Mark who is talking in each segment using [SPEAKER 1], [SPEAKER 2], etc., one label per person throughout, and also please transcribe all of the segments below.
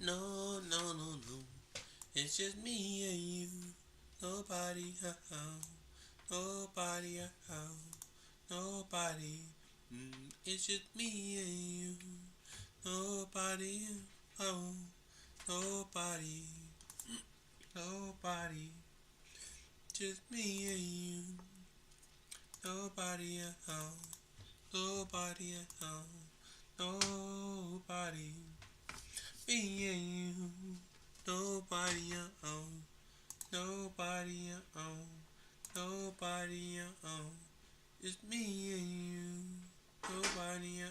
[SPEAKER 1] No, no, no, no. It's just me and you. Nobody, nobody, nobody. It's just me and you. Nobody, oh, nobody, nobody. Just me and you. Nobody, nobody, nobody. Me and you. Nobody, nobody, nobody, it's me and you. Nobody,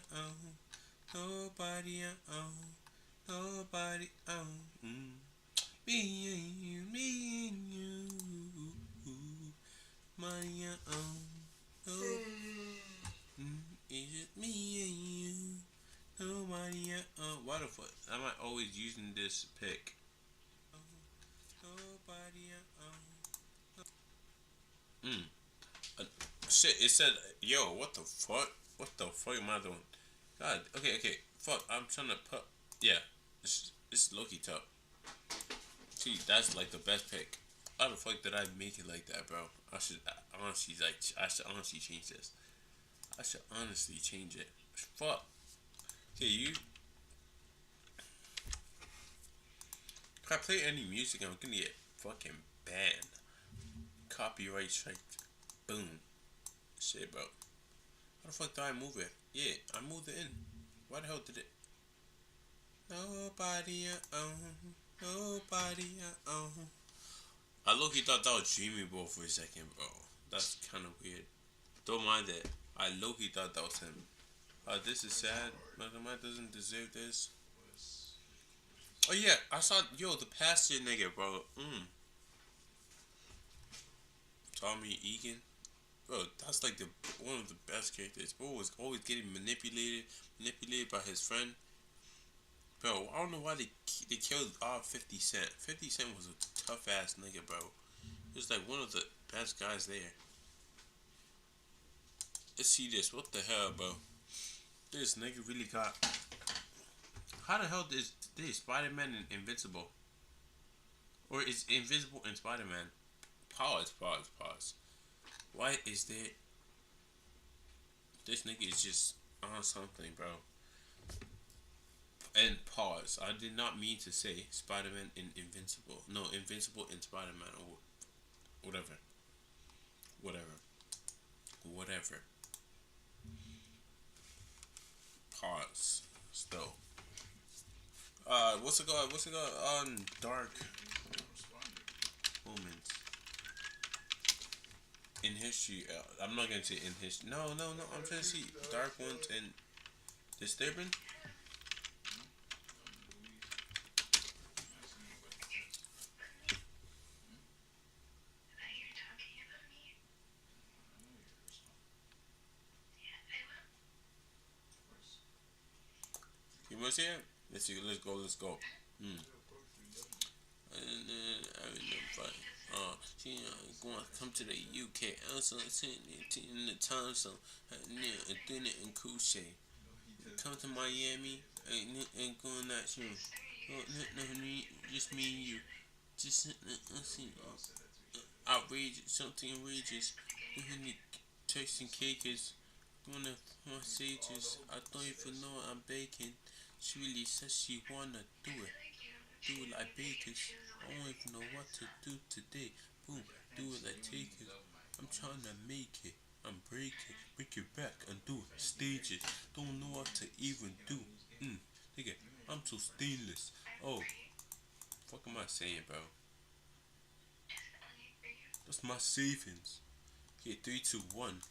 [SPEAKER 1] nobody, nobody, me and you, me and you. Money, no, it's just me and you. Nobody, what the fuck? Am I always using this pick? Nobody, mm. Uh, Shit, it said, yo, what the fuck? What the fuck am I doing? God, okay. Fuck, I'm trying to put. Yeah, it's Loki top. See, that's like the best pick. How the fuck did I make it like that, bro? I should honestly change this. I should honestly change it. Fuck. Okay, you. If I play any music, I'm gonna get fucking banned. Copyright strike. Boom. Shit, bro. How the fuck did I move it? Yeah, I moved it in. Why the hell did it? Nobody nobody I low-key thought that was Dreamy Boy for a second, bro. That's kind of weird. Don't mind it. I low-key thought that was him. This is sad. Mother Man doesn't deserve this. Oh yeah, I saw the pastor nigga, bro. Tommy Egan. Bro, that's like the one of the best characters. Bro was always getting manipulated by his friend. Bro, I don't know why they killed 50 Cent. 50 Cent was a tough ass nigga, bro. He was like one of the best guys there. Let's see this. What the hell, bro? This nigga really got. How the hell is this Spider Man and Invincible? Or is Invisible and Spider Man? Pause. Why is there. This nigga is just on something, bro. And pause. I did not mean to say Spider Man and Invincible. No, Invincible and Spider Man or whatever. Whatever. Pause. Still. What's it called? On dark moments in history? I'm not gonna say in history. No. I'm trying to see dark ones and disturbing. You must hear? Let's see. Let's go. Hmm. And then I remember, she going to come to the UK. Also, sitting in the time zone, and then it in Couche. Come to Miami, and going that soon. No, just me and you. Just outrageous, something outrageous. Turks and cakeers, going to massages. I don't even know I'm baking. She really says she wanna do it like bakers. I don't even know what to do today. Boom, do it like takers. I'm trying to make it. I'm break it back and do it. Stages. Don't know what to even do. Nigga, I'm so stainless. Oh, fuck am I saying, bro? That's my savings. Okay, 3, 2, 1.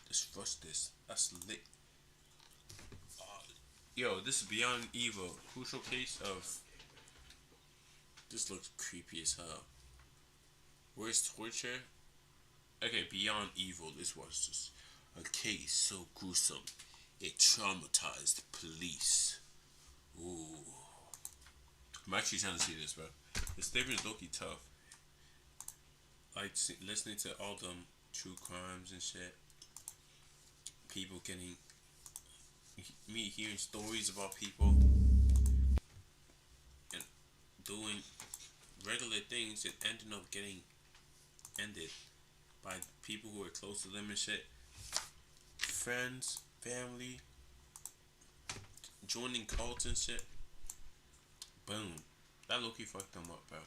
[SPEAKER 1] Let's rush this. That's lit. Yo, this is Beyond Evil. Crucial case of. This looks creepy as hell. Where's torture? Okay, Beyond Evil. This was just a case so gruesome. It traumatized police. Ooh. I'm actually trying to see this, bro. The statement is low-key tough. Like listening to all them true crimes and shit. People getting. Me hearing stories about people. And doing regular things and ending up getting ended by people who are close to them and shit. Friends, family, joining cults and shit. Boom. That Loki fucked them up, bro.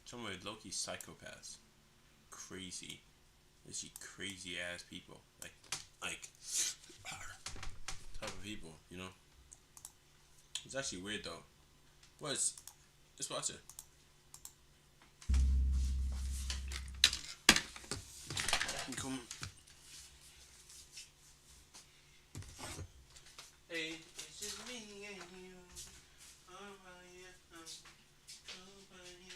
[SPEAKER 1] Some of Loki psychopaths. Crazy. Is he crazy ass people? Like type of people, you know? It's actually weird though. But let's watch it. Come. Hey, it's just me and you. Oh, yeah. Oh, yeah.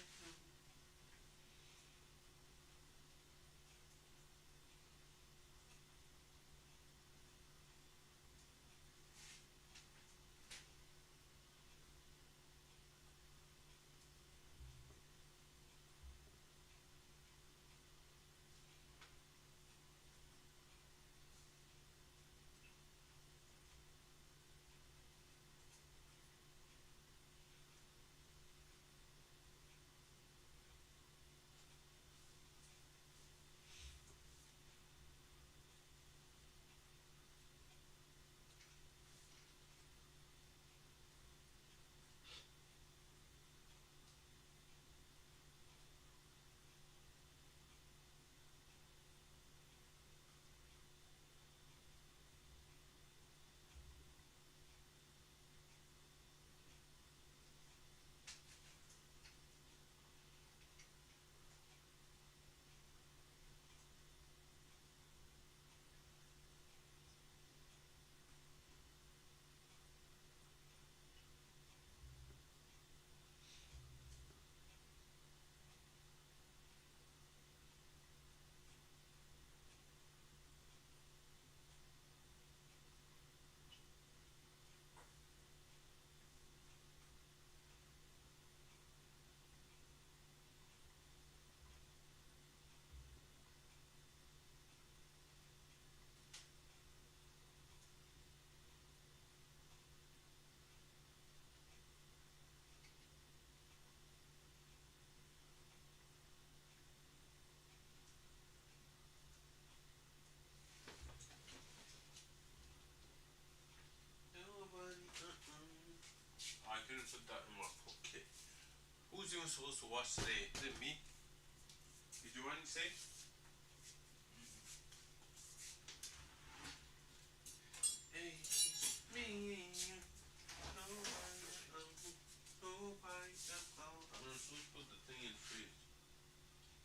[SPEAKER 1] Nobody. I couldn't put that in my pocket. Who's even supposed to watch today? Is it me? Did you want to say? Hey, it's me and you. Nobody. Nobody. I'm supposed to put the thing in the fridge.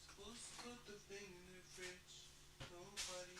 [SPEAKER 1] Supposed to put the thing in the fridge. Nobody.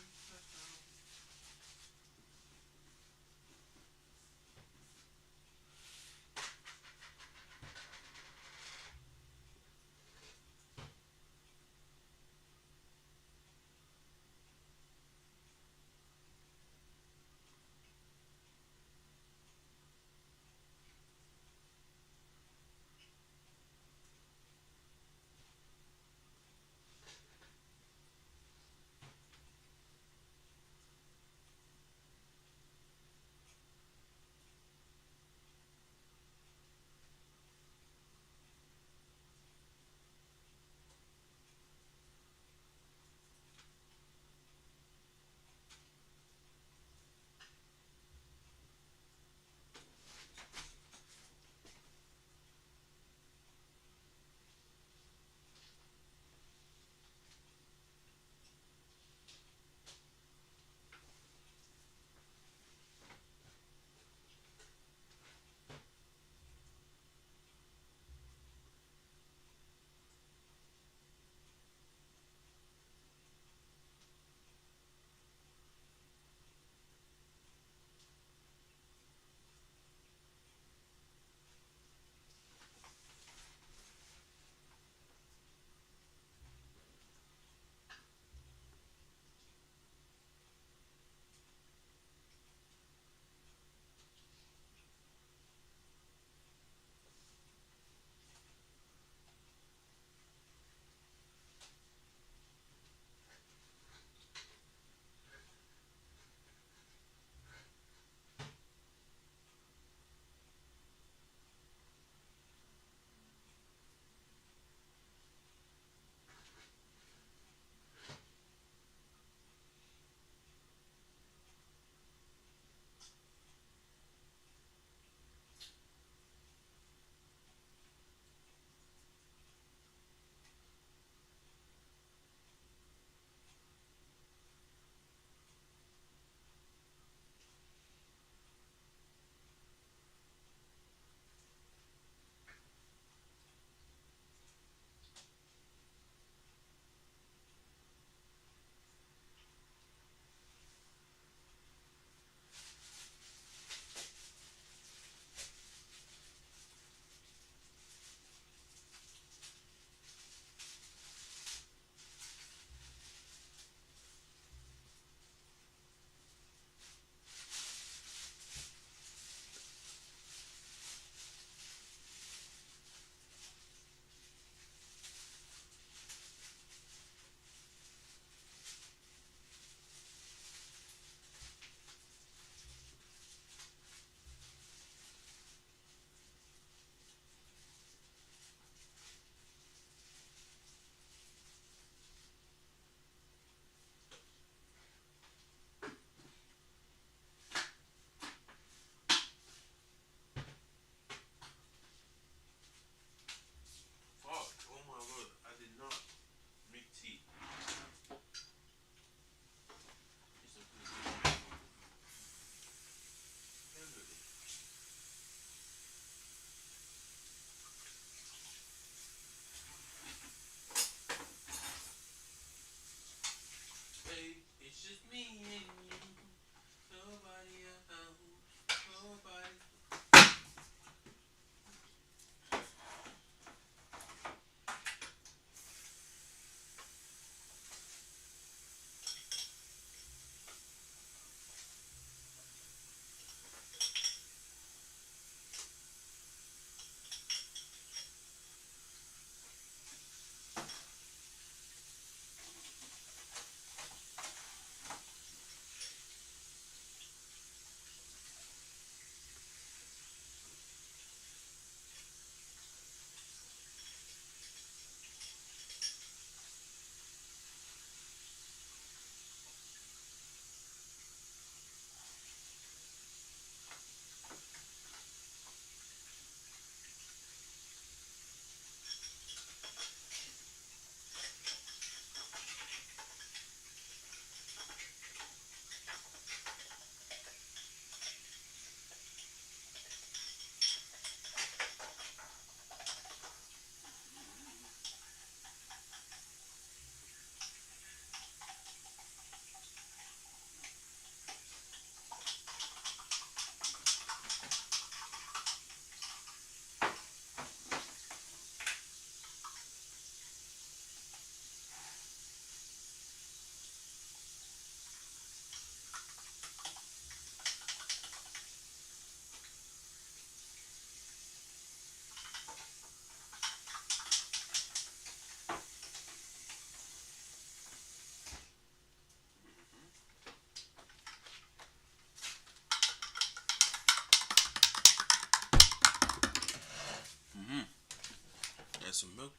[SPEAKER 1] some milk.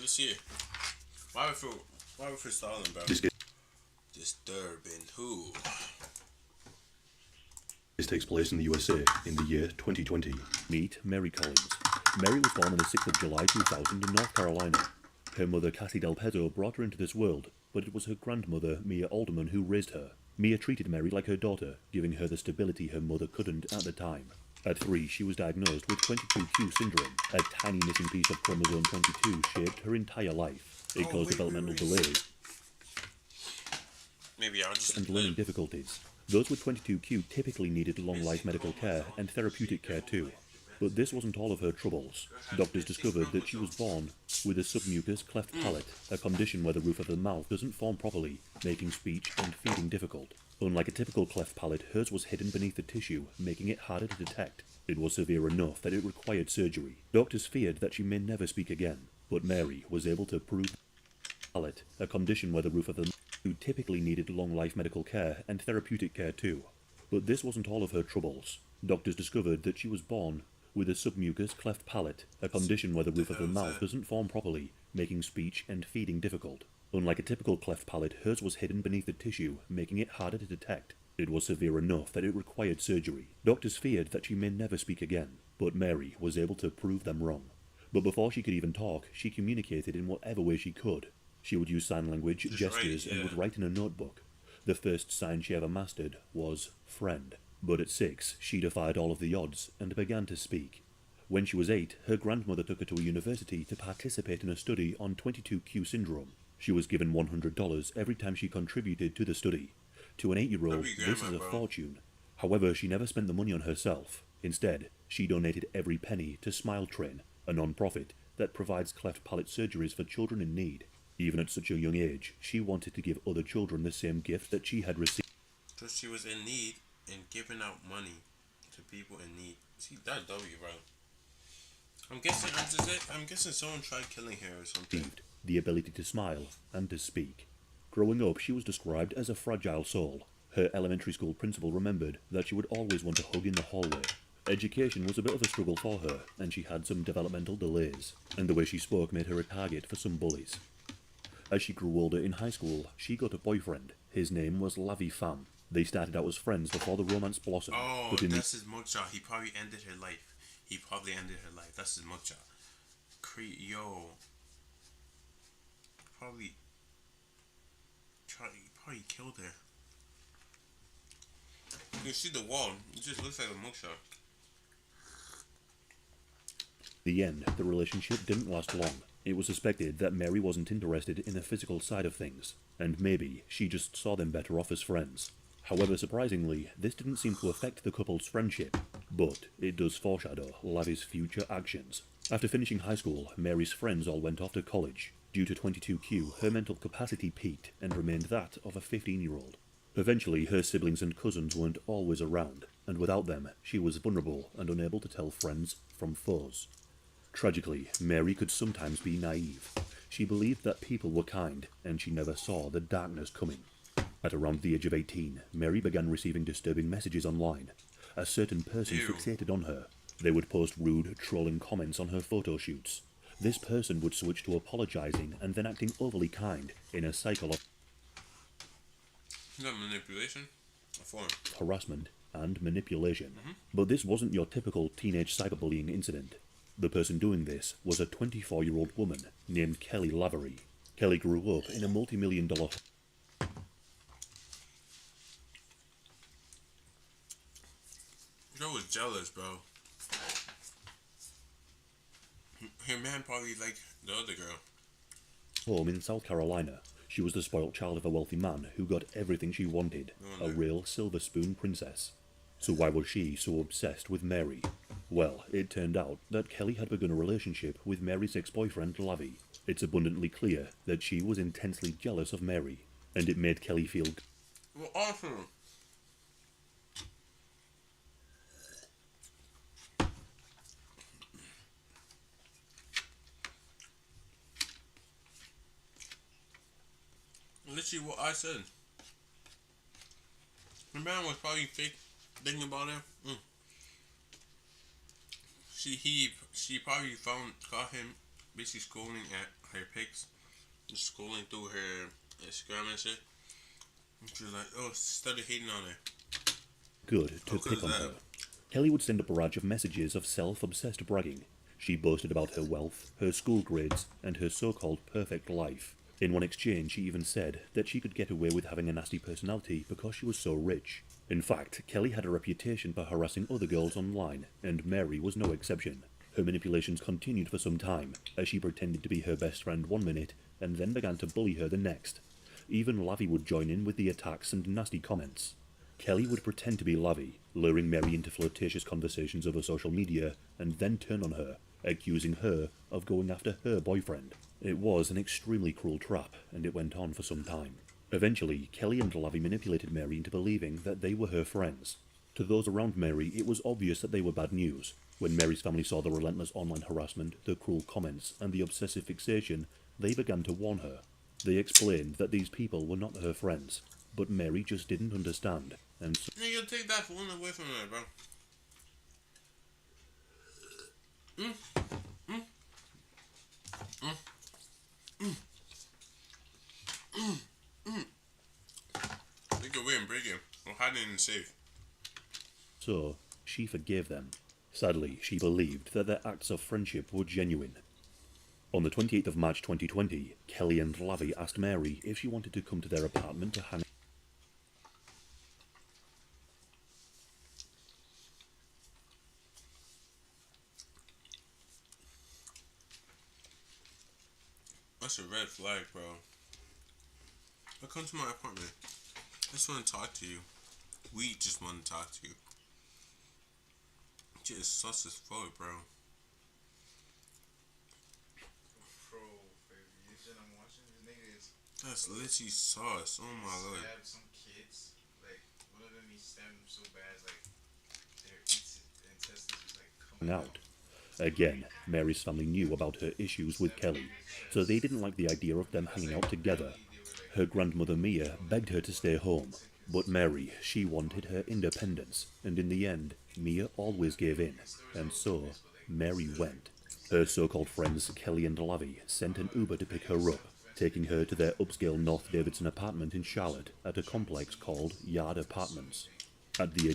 [SPEAKER 1] Let's see it. Why we for stalling, bro? Disturbing who?
[SPEAKER 2] This takes place in the USA in the year 2020. Meet Mary Collins. Mary was born on the 6th of July 2000 in North Carolina. Her mother, Cassie Del Pezzo, brought her into this world, but it was her grandmother, Mia Alderman, who raised her. Mia treated Mary like her daughter, giving her the stability her mother couldn't at the time. At 3, she was diagnosed with 22q syndrome. A tiny missing piece of chromosome 22 shaped her entire life. It caused developmental delays and learning difficulties. Those with 22q typically needed long-life medical care and therapeutic care too. But this wasn't all of her troubles. Doctors discovered that she was born with a submucous cleft palate, a condition where the roof of the mouth doesn't form properly, making speech and feeding difficult. Unlike a typical cleft palate, hers was hidden beneath the tissue, making it harder to detect. It was severe enough that it required surgery. Doctors feared that she may never speak again, but Mary was able to prove palate, a condition where the roof of the mouth typically needed long-life medical care and therapeutic care too. But this wasn't all of her troubles. Doctors discovered that she was born with a submucous cleft palate, a condition where the roof of the mouth doesn't form properly, making speech and feeding difficult. Unlike a typical cleft palate, hers was hidden beneath the tissue, making it harder to detect. It was severe enough that it required surgery. Doctors feared that she may never speak again, but Mary was able to prove them wrong. But before she could even talk, she communicated in whatever way she could. She would use sign language, gestures, and would write in a notebook. The first sign she ever mastered was friend. But at 6, she defied all of the odds and began to speak. When she was 8, her grandmother took her to a university to participate in a study on 22q syndrome. She was given $100 every time she contributed to the study. To an 8-year-old, this is a fortune. However, she never spent the money on herself. Instead, she donated every penny to Smile Train, a non-profit that provides cleft palate surgeries for children in need. Even at such a young age, she wanted to give other children the same gift that she had received.
[SPEAKER 1] Because she was in need and giving out money to people in need. See, that W, bro. I'm guessing someone tried killing her or something.
[SPEAKER 2] The ability to smile and to speak. Growing up, she was described as a fragile soul. Her elementary school principal remembered that she would always want to hug in the hallway. Education was a bit of a struggle for her, and she had some developmental delays, and the way she spoke made her a target for some bullies. As she grew older in high school, she got a boyfriend. His name was Lavi Pham. They started out as friends before the romance blossomed.
[SPEAKER 1] Oh, but that's his mugshot. He probably ended her life. That's his mugshot. Probably killed her. You can see the wall. It just looks like a mugshot.
[SPEAKER 2] In the end, the relationship didn't last long. It was suspected that Mary wasn't interested in the physical side of things, and maybe she just saw them better off as friends. However, surprisingly, this didn't seem to affect the couple's friendship, but it does foreshadow Lavi's future actions. After finishing high school, Mary's friends all went off to college. Due to 22q, her mental capacity peaked and remained that of a 15-year-old. Eventually, her siblings and cousins weren't always around, and without them, she was vulnerable and unable to tell friends from foes. Tragically, Mary could sometimes be naive. She believed that people were kind, and she never saw the darkness coming. At around the age of 18, Mary began receiving disturbing messages online. A certain person fixated on her. They would post rude, trolling comments on her photo shoots. This person would switch to apologizing and then acting overly kind in a cycle of
[SPEAKER 1] manipulation,
[SPEAKER 2] harassment, and manipulation. But this wasn't your typical teenage cyberbullying incident. The person doing this was a 24-year-old woman named Kelly Lavery. Kelly grew up in a multi-million-dollar
[SPEAKER 1] Joe was jealous, bro. Her man probably liked the other girl.
[SPEAKER 2] Home in South Carolina. She was the spoilt child of a wealthy man who got everything she wanted, a real silver spoon princess. So why was she so obsessed with Mary? Well, it turned out that Kelly had begun a relationship with Mary's ex-boyfriend, Lavi. It's abundantly clear that she was intensely jealous of Mary, and it made Kelly feel
[SPEAKER 1] awesome. Literally what I said. The man was probably fake thinking about her. she probably caught him basically scrolling at her pics, just scrolling through her Instagram and shit. And she was like, oh, started hating on her.
[SPEAKER 2] Good to pick on her. Kelly would send a barrage of messages of self-obsessed bragging. She boasted about her wealth, her school grades, and her so-called perfect life. In one exchange, she even said that she could get away with having a nasty personality because she was so rich. In fact, Kelly had a reputation for harassing other girls online, and Mary was no exception. Her manipulations continued for some time, as she pretended to be her best friend one minute, and then began to bully her the next. Even Lavi would join in with the attacks and nasty comments. Kelly would pretend to be Lavi, luring Mary into flirtatious conversations over social media, and then turn on her, accusing her of going after her boyfriend. It was an extremely cruel trap, and it went on for some time. Eventually, Kelly and Lavi manipulated Mary into believing that they were her friends. To those around Mary, it was obvious that they were bad news. When Mary's family saw the relentless online harassment, the cruel comments, and the obsessive fixation, they began to warn her. They explained that these people were not her friends, but Mary just didn't understand, and so...
[SPEAKER 1] Nigga, take that phone away from her, bro. Take it away and break it. Or hide it in the safe.
[SPEAKER 2] So, she forgave them. Sadly, she believed that their acts of friendship were genuine. On the 28th of March 2020, Kelly and Lavi asked Mary if she wanted to come to their apartment to hang.
[SPEAKER 1] That's a red flag, bro. Come to my apartment. I just want to talk to you. We just want to talk to you. Just sus as fuck, bro. That's literally sauce. Oh my lord.
[SPEAKER 3] Stabbed some kids. Like, one of them, he stabbed them so bad, like, their intestines was like coming
[SPEAKER 2] out. Again, Mary's family knew about her issues with Kelly, so they didn't like the idea of them hanging out together. Her grandmother Mia begged her to stay home, but Mary, she wanted her independence, and in the end, Mia always gave in, and so Mary went. Her so-called friends Kelly and Lavi sent an Uber to pick her up, taking her to their upscale North Davidson apartment in Charlotte at a complex called Yard Apartments. At the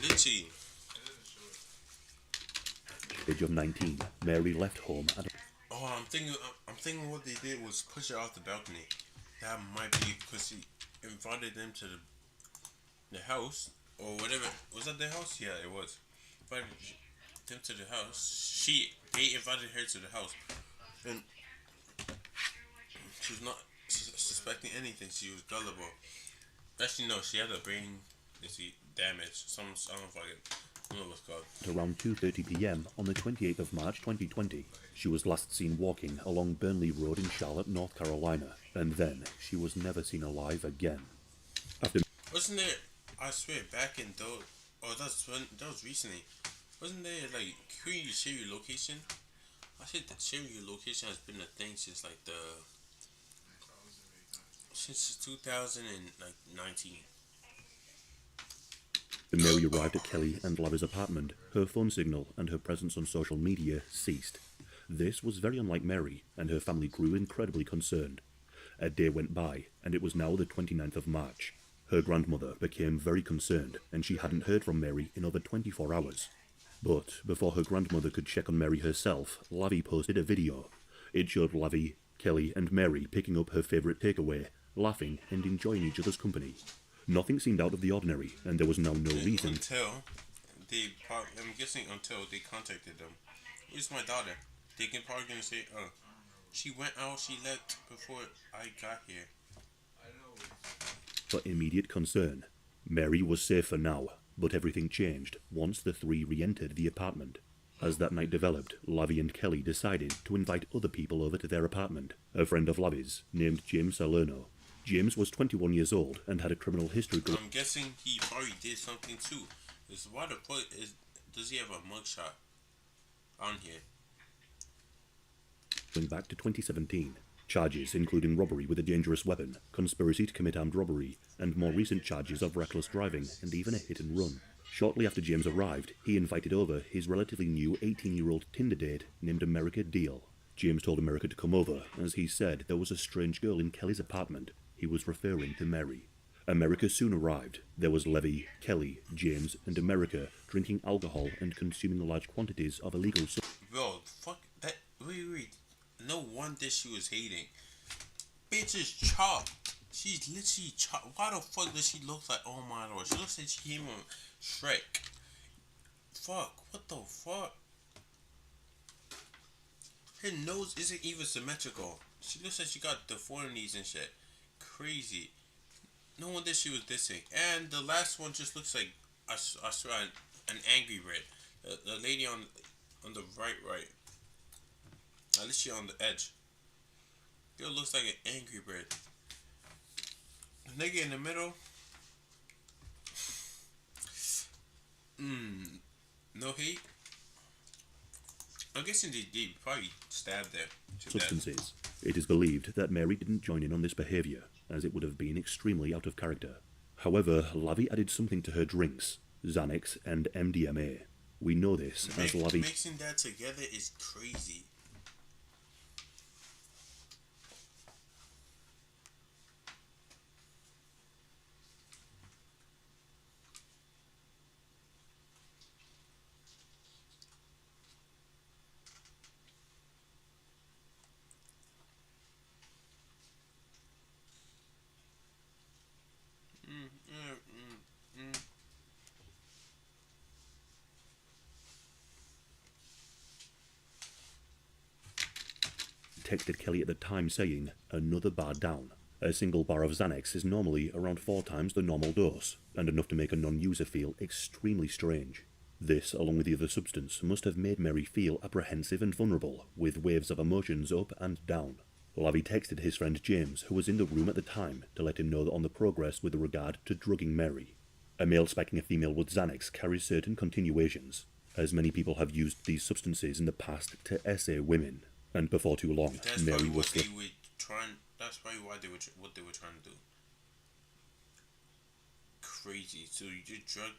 [SPEAKER 1] Literally.
[SPEAKER 2] age of 19, Mary left home at...
[SPEAKER 1] Oh, I'm thinking what they did was push her off the balcony. That might be because he invited them to the house or whatever. Was that their house? Yeah, it was. Invited them to the house. They invited her to the house, and she was not suspecting anything. She was gullible. Actually, no, she had a brain damage. I don't know what's called.
[SPEAKER 2] At around 2:30 p.m. on the 28th of March 2020, she was last seen walking along Burnley Road in Charlotte, North Carolina, and then she was never seen alive again.
[SPEAKER 1] Wasn't there? I swear, back in those. Oh, that was recently. Wasn't there like can you share your location? I said that sharing your location has been a thing since like since 2019.
[SPEAKER 2] When Mary arrived at Kelly and Lavi's apartment, her phone signal and her presence on social media ceased. This was very unlike Mary, and her family grew incredibly concerned. A day went by, and it was now the 29th of March. Her grandmother became very concerned, and she hadn't heard from Mary in over 24 hours. But before her grandmother could check on Mary herself, Lavi posted a video. It showed Lavi, Kelly, and Mary picking up her favourite takeaway, laughing and enjoying each other's company. Nothing seemed out of the ordinary, and there was now no reason.
[SPEAKER 1] I'm guessing until they contacted them. Where's my daughter? They can probably gonna say, oh, she went out, she left before I got here.
[SPEAKER 2] For immediate concern. Mary was safe for now, but everything changed once the three re-entered the apartment. As that night developed, Lavi and Kelly decided to invite other people over to their apartment. A friend of Lavi's, named James Salerno. James was 21 years old and had a criminal history.
[SPEAKER 1] I'm guessing he probably did something too. Why the fuck does he have a mugshot on here?
[SPEAKER 2] Going back to 2017, charges including robbery with a dangerous weapon, conspiracy to commit armed robbery, and more recent charges of reckless driving and even a hit and run. Shortly after James arrived, he invited over his relatively new 18-year-old Tinder date named America Deal. James told America to come over, as he said there was a strange girl in Kelly's apartment. He was referring to Mary. America soon arrived. There was Levy, Kelly, James, and America drinking alcohol and consuming large quantities of illegal
[SPEAKER 1] Bro, fuck that. Wait. No wonder she was hating. Bitch is chopped. She's literally chopped. Why the fuck does she look like? Oh my lord. She looks like she came on Shrek. Fuck. What the fuck? Her nose isn't even symmetrical. She looks like she got deformities and shit. Crazy. No wonder she was dissing. And the last one just looks like, I swear, an Angry Bird. The lady on the right. At least she on the edge. Girl looks like an Angry Bird. The nigga in the middle. No hate. I'm guessing they probably stabbed her to
[SPEAKER 2] substances.
[SPEAKER 1] death.
[SPEAKER 2] It is believed that Mary didn't join in on this behaviour, as it would have been extremely out of character. However, Lavi added something to her drinks, Xanax and MDMA. We know this as Lavi...
[SPEAKER 1] Mixing that together is crazy.
[SPEAKER 2] Texted Kelly at the time saying, "Another bar down." A single bar of Xanax is normally around 4 times the normal dose, and enough to make a non-user feel extremely strange. This, along with the other substance, must have made Mary feel apprehensive and vulnerable, with waves of emotions up and down. Lavi texted his friend James, who was in the room at the time, to let him know on the progress with regard to drugging Mary. A male spiking a female with Xanax carries certain continuations, as many people have used these substances in the past to essay women. And before too long,
[SPEAKER 1] That's
[SPEAKER 2] Mary
[SPEAKER 1] probably
[SPEAKER 2] was...
[SPEAKER 1] That's probably what they were trying to do. Crazy. So you just drug...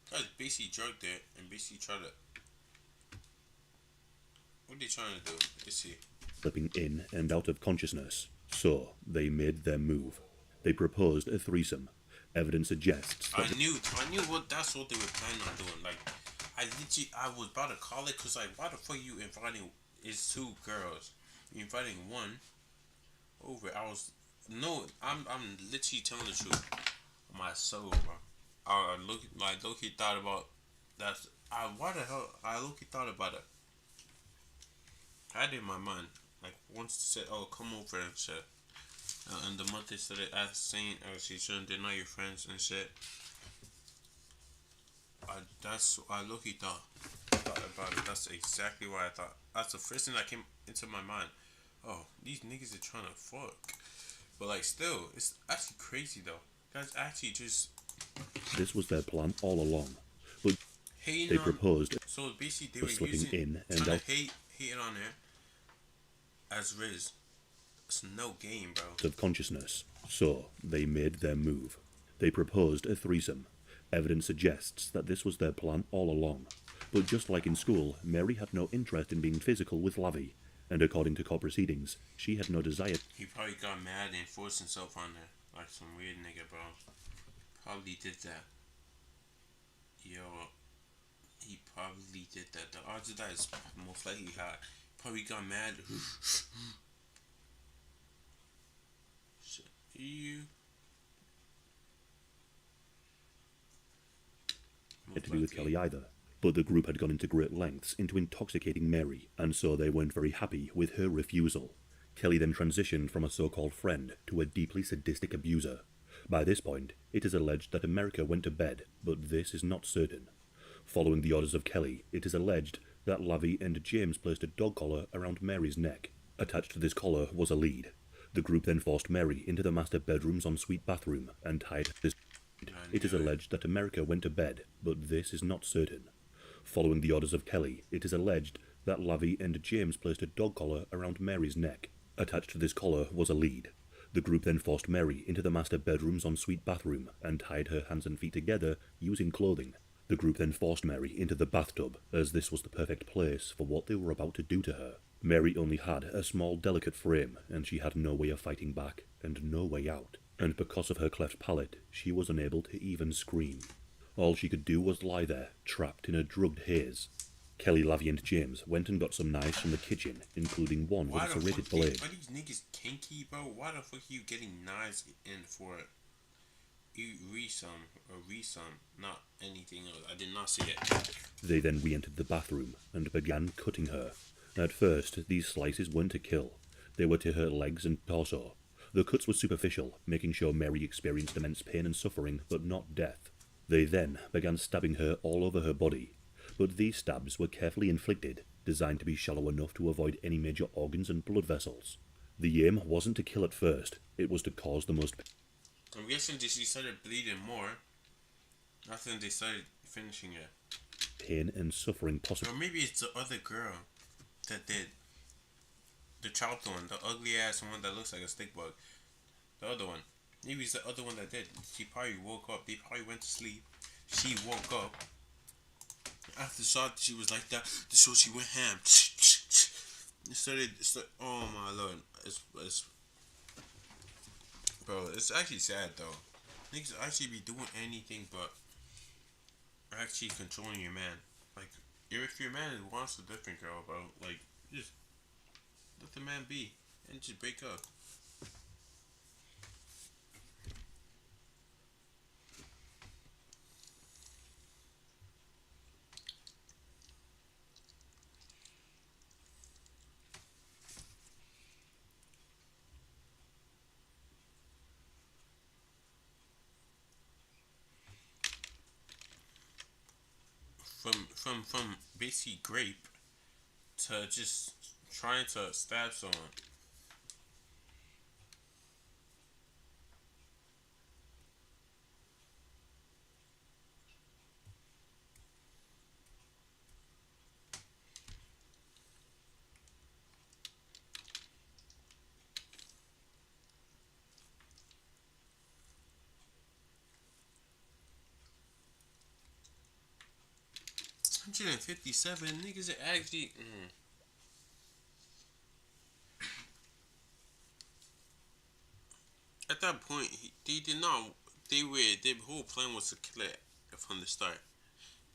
[SPEAKER 1] Guys basically drugged it and basically tried to... What are they trying to do? Let's see.
[SPEAKER 2] Slipping in and out of consciousness. So, they made their move. They proposed a threesome. Evidence suggests that...
[SPEAKER 1] I knew that's what they were planning on doing. Like, I was about to call it, because, like, why the fuck you inviting... It's 2 girls. You're inviting one over. I'm literally telling the truth. My soul, bro. I low-key thought about that. Why the hell? I low-key thought about it. I had it in my mind. Like, once they said, oh, come over and shit. And the month they started saying, oh, she shouldn't deny your friends and shit. I low-key thought about it. That's exactly what I thought. That's the first thing that came into my mind. Oh, these niggas are trying to fuck. But, like, still, it's actually crazy, though. Guys actually just...
[SPEAKER 2] This was their plan all along. But
[SPEAKER 1] hating
[SPEAKER 2] they proposed...
[SPEAKER 1] So, basically, they
[SPEAKER 2] were
[SPEAKER 1] were
[SPEAKER 2] slipping
[SPEAKER 1] using...
[SPEAKER 2] in and
[SPEAKER 1] trying
[SPEAKER 2] out.
[SPEAKER 1] to hating on her as Riz. It's no game, bro.
[SPEAKER 2] Of consciousness. So, they made their move. They proposed a threesome. Evidence suggests that this was their plan all along. But just like in school, Mary had no interest in being physical with Lavi, and according to court proceedings, she had no desire...
[SPEAKER 1] He probably got mad and forced himself on her. Like some weird nigga, bro. Probably did that. Yo, he probably did that. The odds of that is most likely high. Probably got mad. Shit. You.
[SPEAKER 2] To do with Kelly either, but the group had gone into great lengths into intoxicating Mary, and so they weren't very happy with her refusal. Kelly then transitioned from a so-called friend to a deeply sadistic abuser. By this point, it is alleged that America went to bed, but this is not certain. Following the orders of Kelly, it is alleged that Lavi and James placed a dog collar around Mary's neck. Attached to this collar was a lead. The group then forced Mary into the master bedroom's ensuite bathroom and tied this. It is alleged that America went to bed, but this is not certain. Following the orders of Kelly, it is alleged that Lavi and James placed a dog collar around Mary's neck. Attached to this collar was a lead. The group then forced Mary into the master bedroom's ensuite bathroom and tied her hands and feet together using clothing. The group then forced Mary into the bathtub, as this was the perfect place for what they were about to do to her. Mary only had a small, delicate frame, and she had no way of fighting back, and no way out. And because of her cleft palate, she was unable to even scream. All she could do was lie there, trapped in a drugged haze. Kelly, Lavi, and James went and got some knives from the kitchen, including one with a serrated blade.
[SPEAKER 1] Are these niggas kinky, bro? Why the fuck are you getting knives in for resum, not anything else? I did not see it.
[SPEAKER 2] They then re-entered the bathroom and began cutting her. At first, these slices weren't to kill. They were to her legs and torso. The cuts were superficial, making sure Mary experienced immense pain and suffering, but not death. They then began stabbing her all over her body. But these stabs were carefully inflicted, designed to be shallow enough to avoid any major organs and blood vessels. The aim wasn't to kill at first, it was to cause the most
[SPEAKER 1] I'm guessing she started bleeding more after they started finishing it.
[SPEAKER 2] pain and suffering possible.
[SPEAKER 1] Or maybe it's the other girl that did. The chopped one, the ugly ass one that looks like a stick bug. The other one. Maybe it's the other one that did. She probably woke up. They probably went to sleep. She woke up. After saw she was like that, so she went ham. It started. Oh my lord, bro. It's actually sad though. Niggas actually be doing anything but actually controlling your man. Like, if your man wants a different girl, bro, like just let the man be and just break up. From basically grape to just trying to stab someone. $157 niggas are actually. At that point, they did not. Their whole plan was to kill it from the start.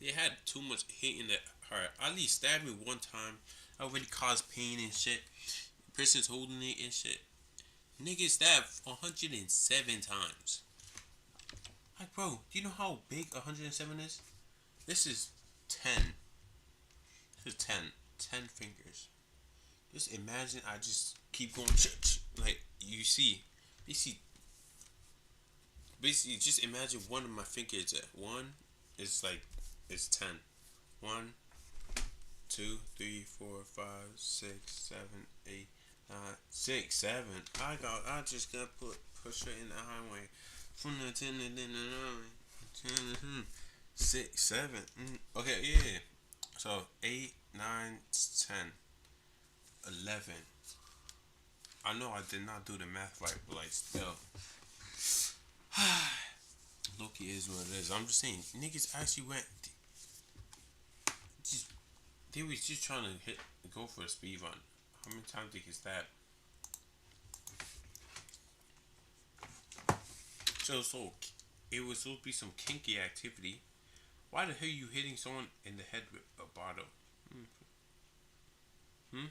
[SPEAKER 1] They had too much hate in their heart. At least stabbed me one time. Already caused pain and shit. Person's holding it and shit. Niggas stabbed 107 times. Like, bro, do you know how big 107 is? This is 10. This is 10. 10 fingers. Just imagine I just keep going. Like, you see. Basically, just imagine one of my fingers at 1 is like, it's 10. 1, 2, 3, 4, 5, 6, 7, 8, 9, 6, 7. I just got push her in the highway. From the 10 and then the 9. 6, 7. Okay, yeah. So 8, 9, 10, 11. I know I did not do the math right, but like still. Loki is what it is. I'm just saying, niggas actually went. They was just trying to go for a speed run. How many times they can stab? So it was supposed to be some kinky activity. Why the hell are you hitting someone in the head with a bottle. Hmm?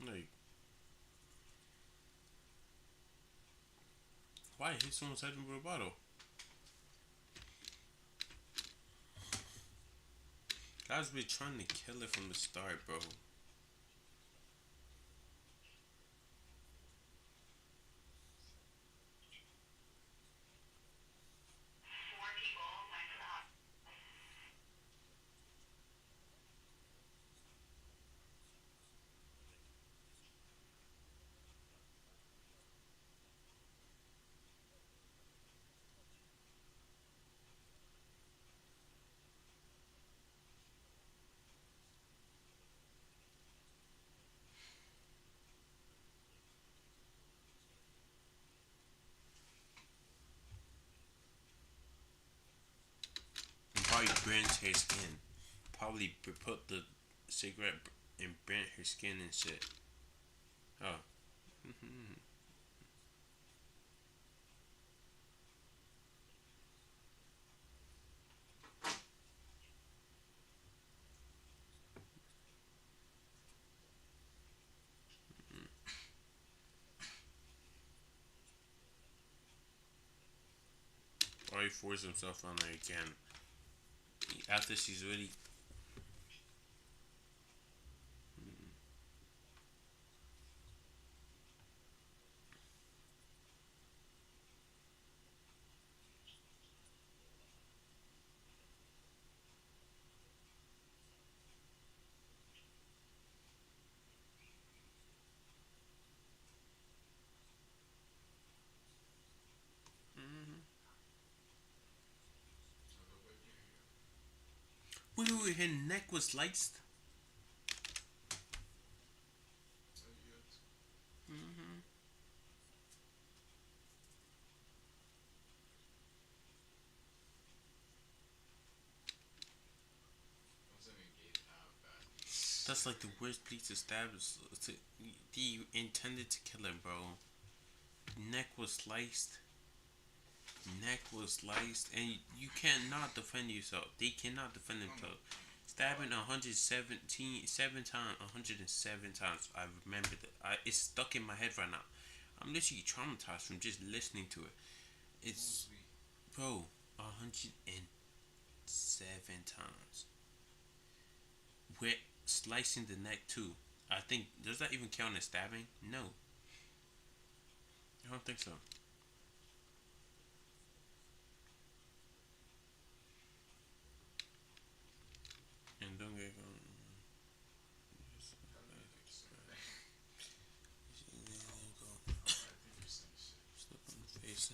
[SPEAKER 1] Like, why hit someone's head with a bottle? Guys been trying to kill it from the start, bro. And probably burnt her skin. Probably put the cigarette and burnt her skin and shit. Oh. Probably forced himself on her again. After she's really. Wait, her neck was sliced? Mm-hmm. That's like the worst place to stab. They intended to kill him, bro. Neck was sliced. Neck was sliced, and you cannot defend yourself. They cannot defend themselves. Stabbing 117 times, 107 times. I remember that. It's stuck in my head right now. I'm literally traumatized from just listening to it. It's, bro, 107 times. We're slicing the neck too. I think, does that even count as stabbing? No, I don't think so. And don't get slip on the face.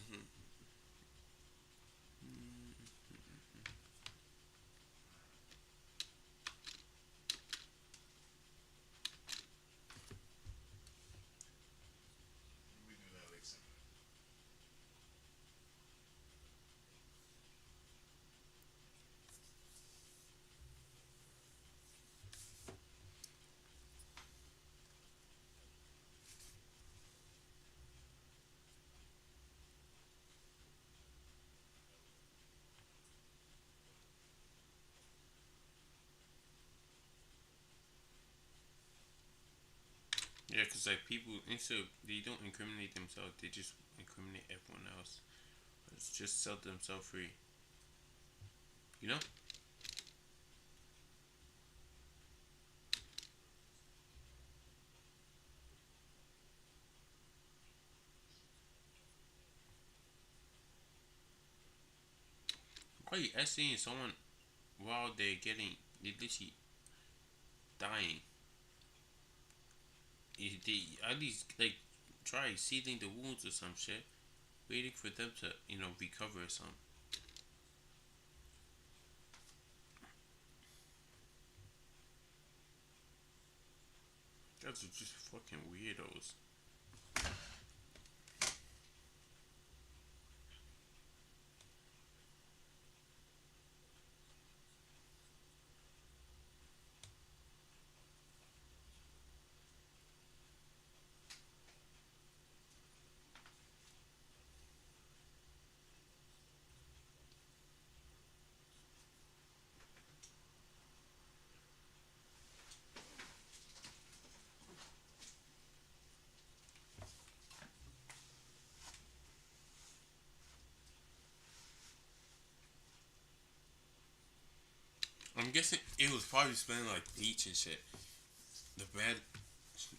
[SPEAKER 1] Yeah, because like people, instead they don't incriminate themselves, they just incriminate everyone else. It's just set themselves free. You know? Why are you essaying someone while they're literally dying? They at least like try sealing the wounds or some shit, waiting for them to recover or something. Guys are just fucking weirdos. I'm guessing it was probably smelling like bleach and shit. The bed,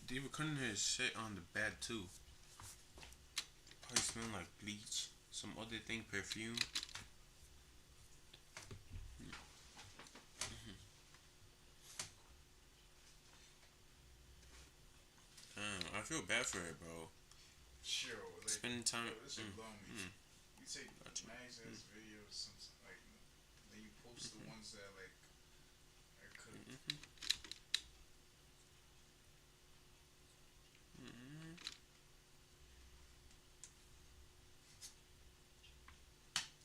[SPEAKER 1] they were cutting her shit on the bed too. Probably smelling like bleach. Some other thing, perfume. I feel bad for her, bro.
[SPEAKER 3] Chill. Like,
[SPEAKER 1] Spending time.
[SPEAKER 3] bro, this should blow me. You take nice ass videos, like, then you post the ones that like I could.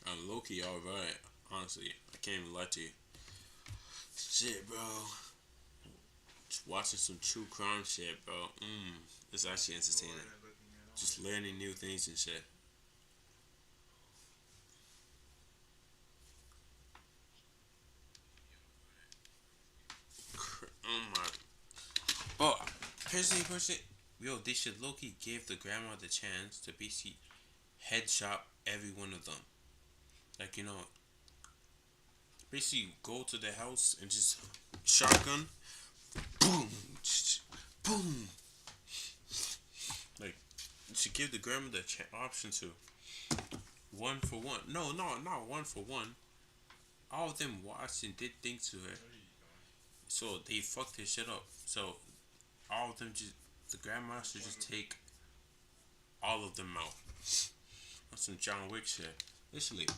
[SPEAKER 1] I'm low key alright. Honestly, I can't even lie to you. Shit, bro. Just watching some true crime shit, bro. It's actually entertaining. Just learning new things and shit. Oh my. Bro, personally, yo, they should low-key give the grandma the chance to basically headshot every one of them. Like, you know, basically go to the house and just shotgun, boom, boom. Like, you should give the grandma the option to 1-for-1. No, not 1-for-1. All of them watched and did things to her, so they fucked her shit up. So all of them the grandma should just take all of them out. That's some John Wick shit. Literally,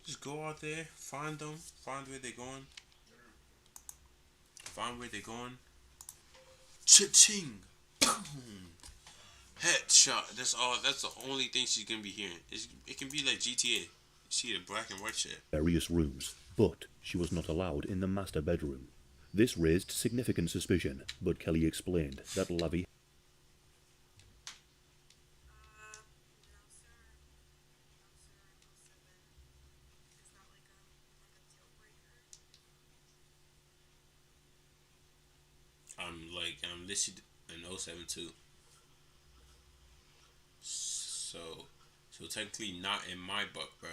[SPEAKER 1] just go out there, find them, find where they're going, Cha-ching, boom, headshot. That's all. That's the only thing she's gonna be hearing. It can be like GTA. See the black and white shit.
[SPEAKER 2] Various rooms, but she was not allowed in the master bedroom. This raised significant suspicion, but Kelly explained that Lavi
[SPEAKER 1] I'm listed in 07 too. So technically not in my book, bro.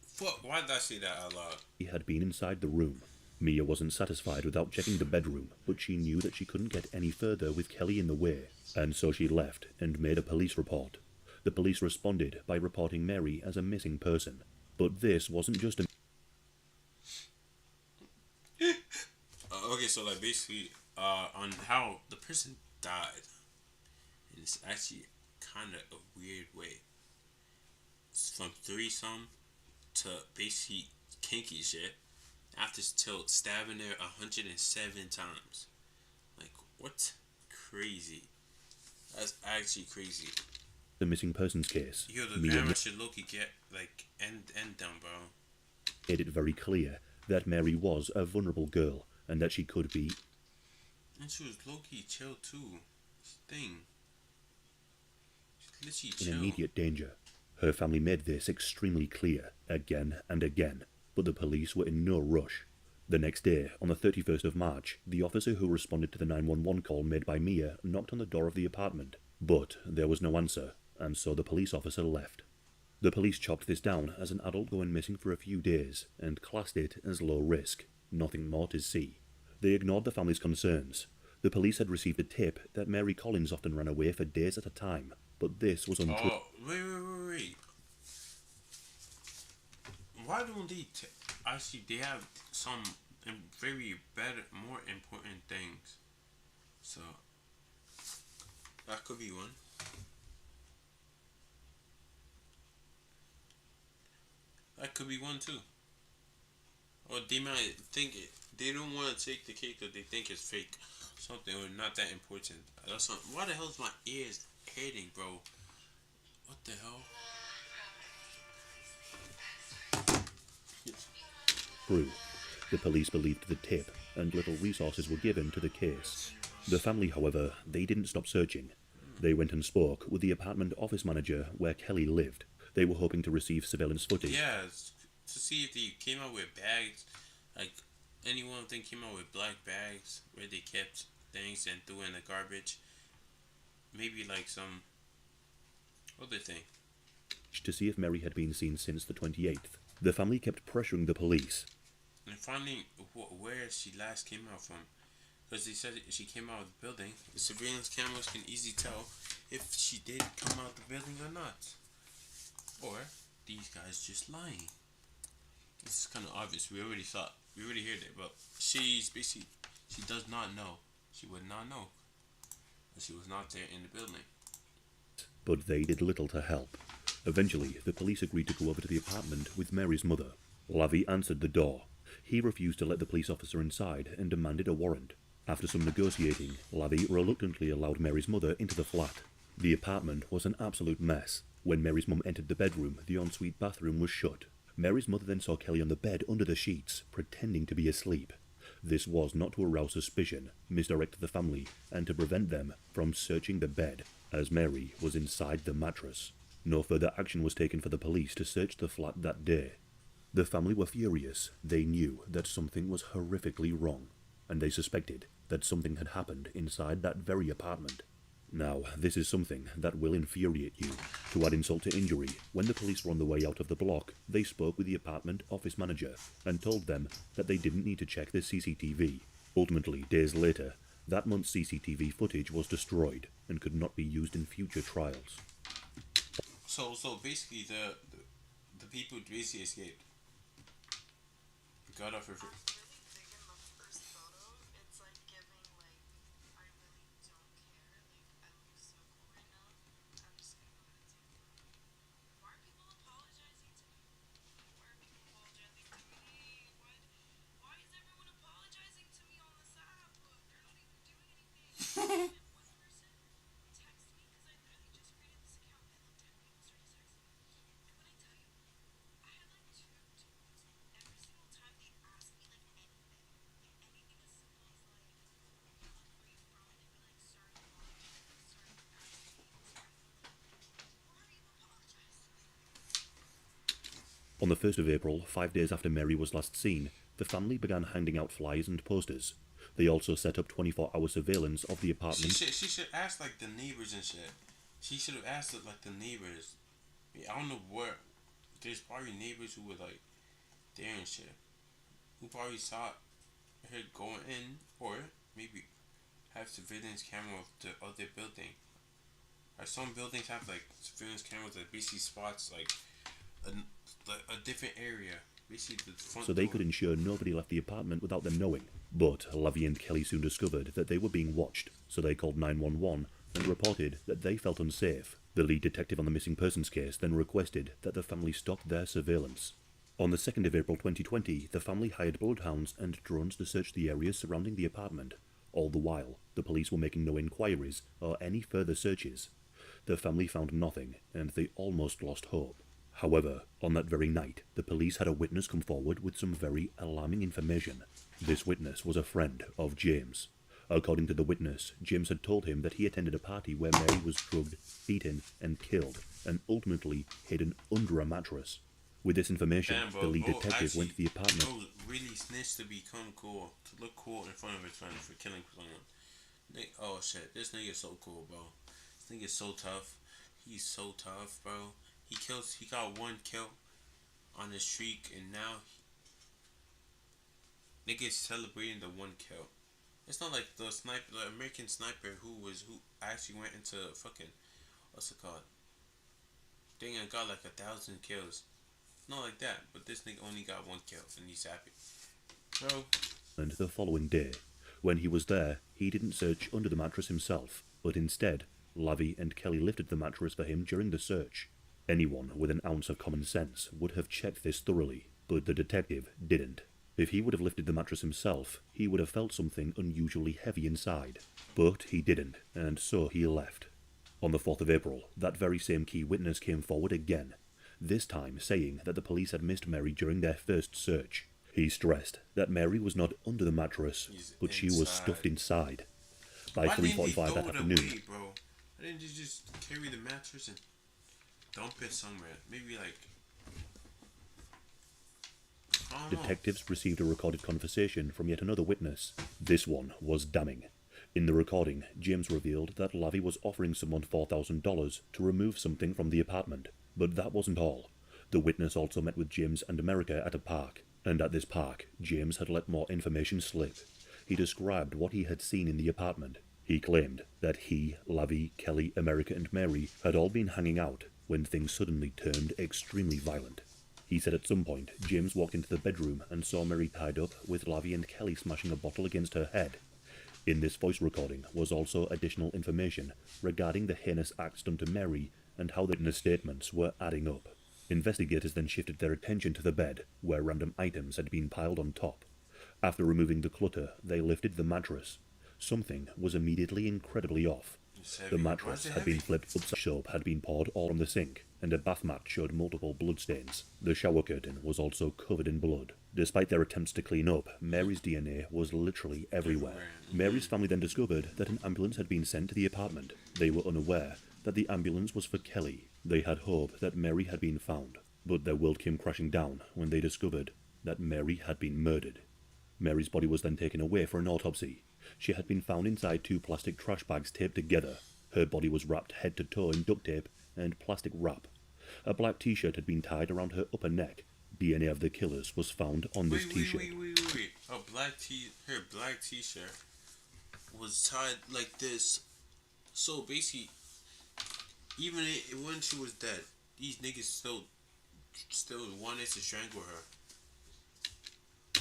[SPEAKER 1] Fuck, why did I say that out loud?
[SPEAKER 2] had been inside the room. Mia wasn't satisfied without checking the bedroom, but she knew that she couldn't get any further with Kelly in the way, and so she left and made a police report. The police responded by reporting Mary as a missing person, but this wasn't just a
[SPEAKER 1] Okay, so like basically, on how the person died, and it's actually kind of a weird way. It's from threesome to basically kinky shit. After till stabbing her 107 times. Like, what? Crazy. That's actually crazy.
[SPEAKER 2] the missing persons case.
[SPEAKER 1] Yo, the
[SPEAKER 2] Mia
[SPEAKER 1] grandma should low-key get, like, end down, bro.
[SPEAKER 2] made it very clear that Mary was a vulnerable girl and that she could be
[SPEAKER 1] And she was low-key chill, too. Thing. She's literally
[SPEAKER 2] in
[SPEAKER 1] chill.
[SPEAKER 2] immediate danger. Her family made this extremely clear again and again, but the police were in no rush. The next day, on the 31st of March, the officer who responded to the 911 call made by Mia knocked on the door of the apartment, but there was no answer, and so the police officer left. The police chopped this down as an adult going missing for a few days and classed it as low risk, nothing more to see. They ignored the family's concerns. The police had received a tip that Mary Collins often ran away for days at a time, but this was untrue.
[SPEAKER 1] Oh, wait. Why don't they actually, they have some very better, more important things. So, that could be one. That could be one too. Or they might think they don't want to take the cake because they think it's fake. Something or not that important. That's not, why the hell is my ears hurting, bro? What the hell?
[SPEAKER 2] True. The police believed the tip, and little resources were given to the case. The family, however, they didn't stop searching. They went and spoke with the apartment office manager where Kelly lived. They were hoping to receive surveillance footage.
[SPEAKER 1] Yeah, to see if they came out with bags, like any one of them came out with black bags where they kept things and threw in the garbage. Maybe like some other thing.
[SPEAKER 2] To see if Mary had been seen since the 28th. The family kept pressuring the police.
[SPEAKER 1] and finding where she last came out from. Because they said she came out of the building. The surveillance cameras can easily tell if she did come out of the building or not. Or these guys just lying. It's kind of obvious. We already heard it, but she's basically, she does not know. She would not know. But she was not there in the building.
[SPEAKER 2] But they did little to help. Eventually, the police agreed to go over to the apartment with Mary's mother. Lavie answered the door. He refused to let the police officer inside and demanded a warrant. After some negotiating, Lavie reluctantly allowed Mary's mother into the flat. The apartment was an absolute mess. When Mary's mum entered the bedroom, the ensuite bathroom was shut. Mary's mother then saw Kelly on the bed under the sheets, pretending to be asleep. This was not to arouse suspicion, misdirect the family, and to prevent them from searching the bed, as Mary was inside the mattress. No further action was taken for the police to search the flat that day. The family were furious. They knew that something was horrifically wrong, and they suspected that something had happened inside that very apartment. Now, this is something that will infuriate you. To add insult to injury, when the police were on the way out of the block, they spoke with the apartment office manager and told them that they didn't need to check the CCTV. Ultimately, days later, that month's CCTV footage was destroyed and could not be used in future trials.
[SPEAKER 1] So basically, the people basically escaped. Got off her.
[SPEAKER 2] On the 1st of April, 5 days after Mary was last seen, the family began handing out flyers and posters. They also set up 24-hour surveillance of the apartment.
[SPEAKER 1] She should ask like the neighbors and shit. She should have asked like the neighbors. I don't know where. There's probably neighbors who were like there and shit, who probably saw her going in, or maybe have surveillance camera of the other building. Like some buildings have like surveillance cameras that basically spots like a different area. Basically the front
[SPEAKER 2] So they
[SPEAKER 1] door.
[SPEAKER 2] could ensure nobody left the apartment without them knowing. But Lavie and Kelly soon discovered that they were being watched, so they called 911 and reported that they felt unsafe. The lead detective on the missing persons case then requested that the family stop their surveillance. On the 2nd of April 2020, the family hired bloodhounds and drones to search the areas surrounding the apartment. All the while, the police were making no inquiries or any further searches. The family found nothing, and they almost lost hope. However, on that very night, the police had a witness come forward with some very alarming information. This witness was a friend of James. According to the witness, James had told him that he attended a party where Mary was drugged, beaten, and killed, and ultimately hidden under a mattress. With this information, the lead detective went to the apartment.
[SPEAKER 1] Bro really snitched to become cool, to look cool in front of his friend for killing someone. Oh shit, this nigga's so cool, bro. This nigga's so tough. He's so tough, bro. He got one kill on his streak, and now nigga's celebrating the one kill. It's not like the American sniper who actually went into fucking, what's it called? Dang, I got like 1,000 kills. Not like that, but this nigga only got one kill, and he's happy. Bro.
[SPEAKER 2] And the following day, when he was there, he didn't search under the mattress himself, but instead, Lavie and Kelly lifted the mattress for him during the search. Anyone with an ounce of common sense would have checked this thoroughly, but the detective didn't. If he would have lifted the mattress himself, he would have felt something unusually heavy inside. But he didn't, and so he left. On the 4th of April, that very same key witness came forward again, this time saying that the police had missed Mary during their first search. He stressed that Mary was not under the mattress, but she was stuffed inside. By 3:45 that afternoon,
[SPEAKER 1] bro? Why didn't you just carry the mattress and dump it somewhere? Maybe like...
[SPEAKER 2] detectives received a recorded conversation from yet another witness. This one was damning. In the recording, James revealed that Lavie was offering someone $4,000 to remove something from the apartment. But that wasn't all. The witness also met with James and America at a park. And at this park, James had let more information slip. He described what he had seen in the apartment. He claimed that he, Lavi, Kelly, America, and Mary had all been hanging out when things suddenly turned extremely violent. He said at some point, James walked into the bedroom and saw Mary tied up with Lavi and Kelly smashing a bottle against her head. In this voice recording was also additional information regarding the heinous acts done to Mary and how the statements were adding up. Investigators then shifted their attention to the bed, where random items had been piled on top. After removing the clutter, they lifted the mattress. Something was immediately incredibly off. The mattress had been flipped upside, soap had been poured all on the sink, and a bath mat showed multiple bloodstains. The shower curtain was also covered in blood. Despite their attempts to clean up, Mary's DNA was literally everywhere. Mary's family then discovered that an ambulance had been sent to the apartment. They were unaware that the ambulance was for Kelly. They had hope that Mary had been found, but their world came crashing down when they discovered that Mary had been murdered. Mary's body was then taken away for an autopsy. She had been found inside 2 plastic trash bags taped together. Her body was wrapped head to toe in duct tape and plastic wrap. A black t-shirt had been tied around her upper neck. DNA of the killers was found on this t-shirt.
[SPEAKER 1] Wait. Her black t-shirt was tied like this. So basically, even when she was dead, these niggas still wanted to strangle her.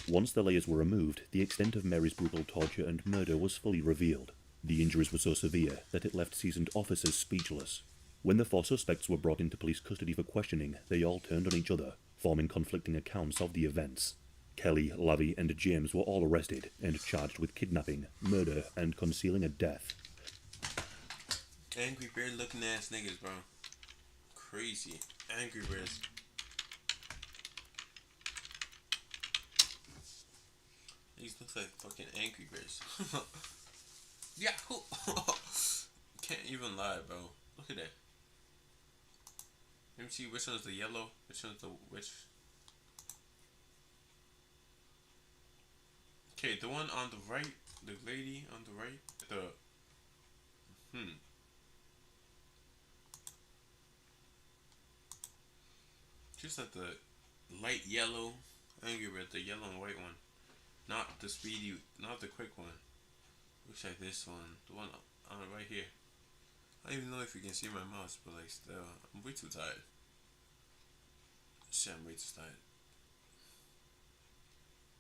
[SPEAKER 2] Once the layers were removed, the extent of Mary's brutal torture and murder was fully revealed. The injuries were so severe that it left seasoned officers speechless. When the 4 suspects were brought into police custody for questioning, they all turned on each other, forming conflicting accounts of the events. Kelly, Lavi, and James were all arrested and charged with kidnapping, murder, and concealing a death.
[SPEAKER 1] Angry Bird looking ass niggas, bro. Crazy. Angry Birds. These look like fucking Angry Birds. Yahoo! Can't even lie, bro. Look at that. Let me see which one's the yellow, which one's the which. Okay, the one on the right, the lady on the right, just like the light yellow Angry Bird, the yellow and white one. Not the speedy, not the quick one. Looks like this one. The one on right here. I don't even know if you can see my mouse, but like still, I'm way too tired. Shit, I'm way too tired.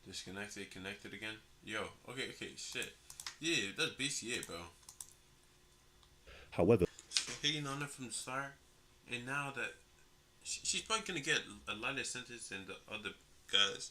[SPEAKER 1] Disconnected, connected again. Yo, okay, shit. Yeah, that's basically it, bro.
[SPEAKER 2] However,
[SPEAKER 1] So hating on her from the start, and now that she's probably gonna get a lighter sentence than the other guys.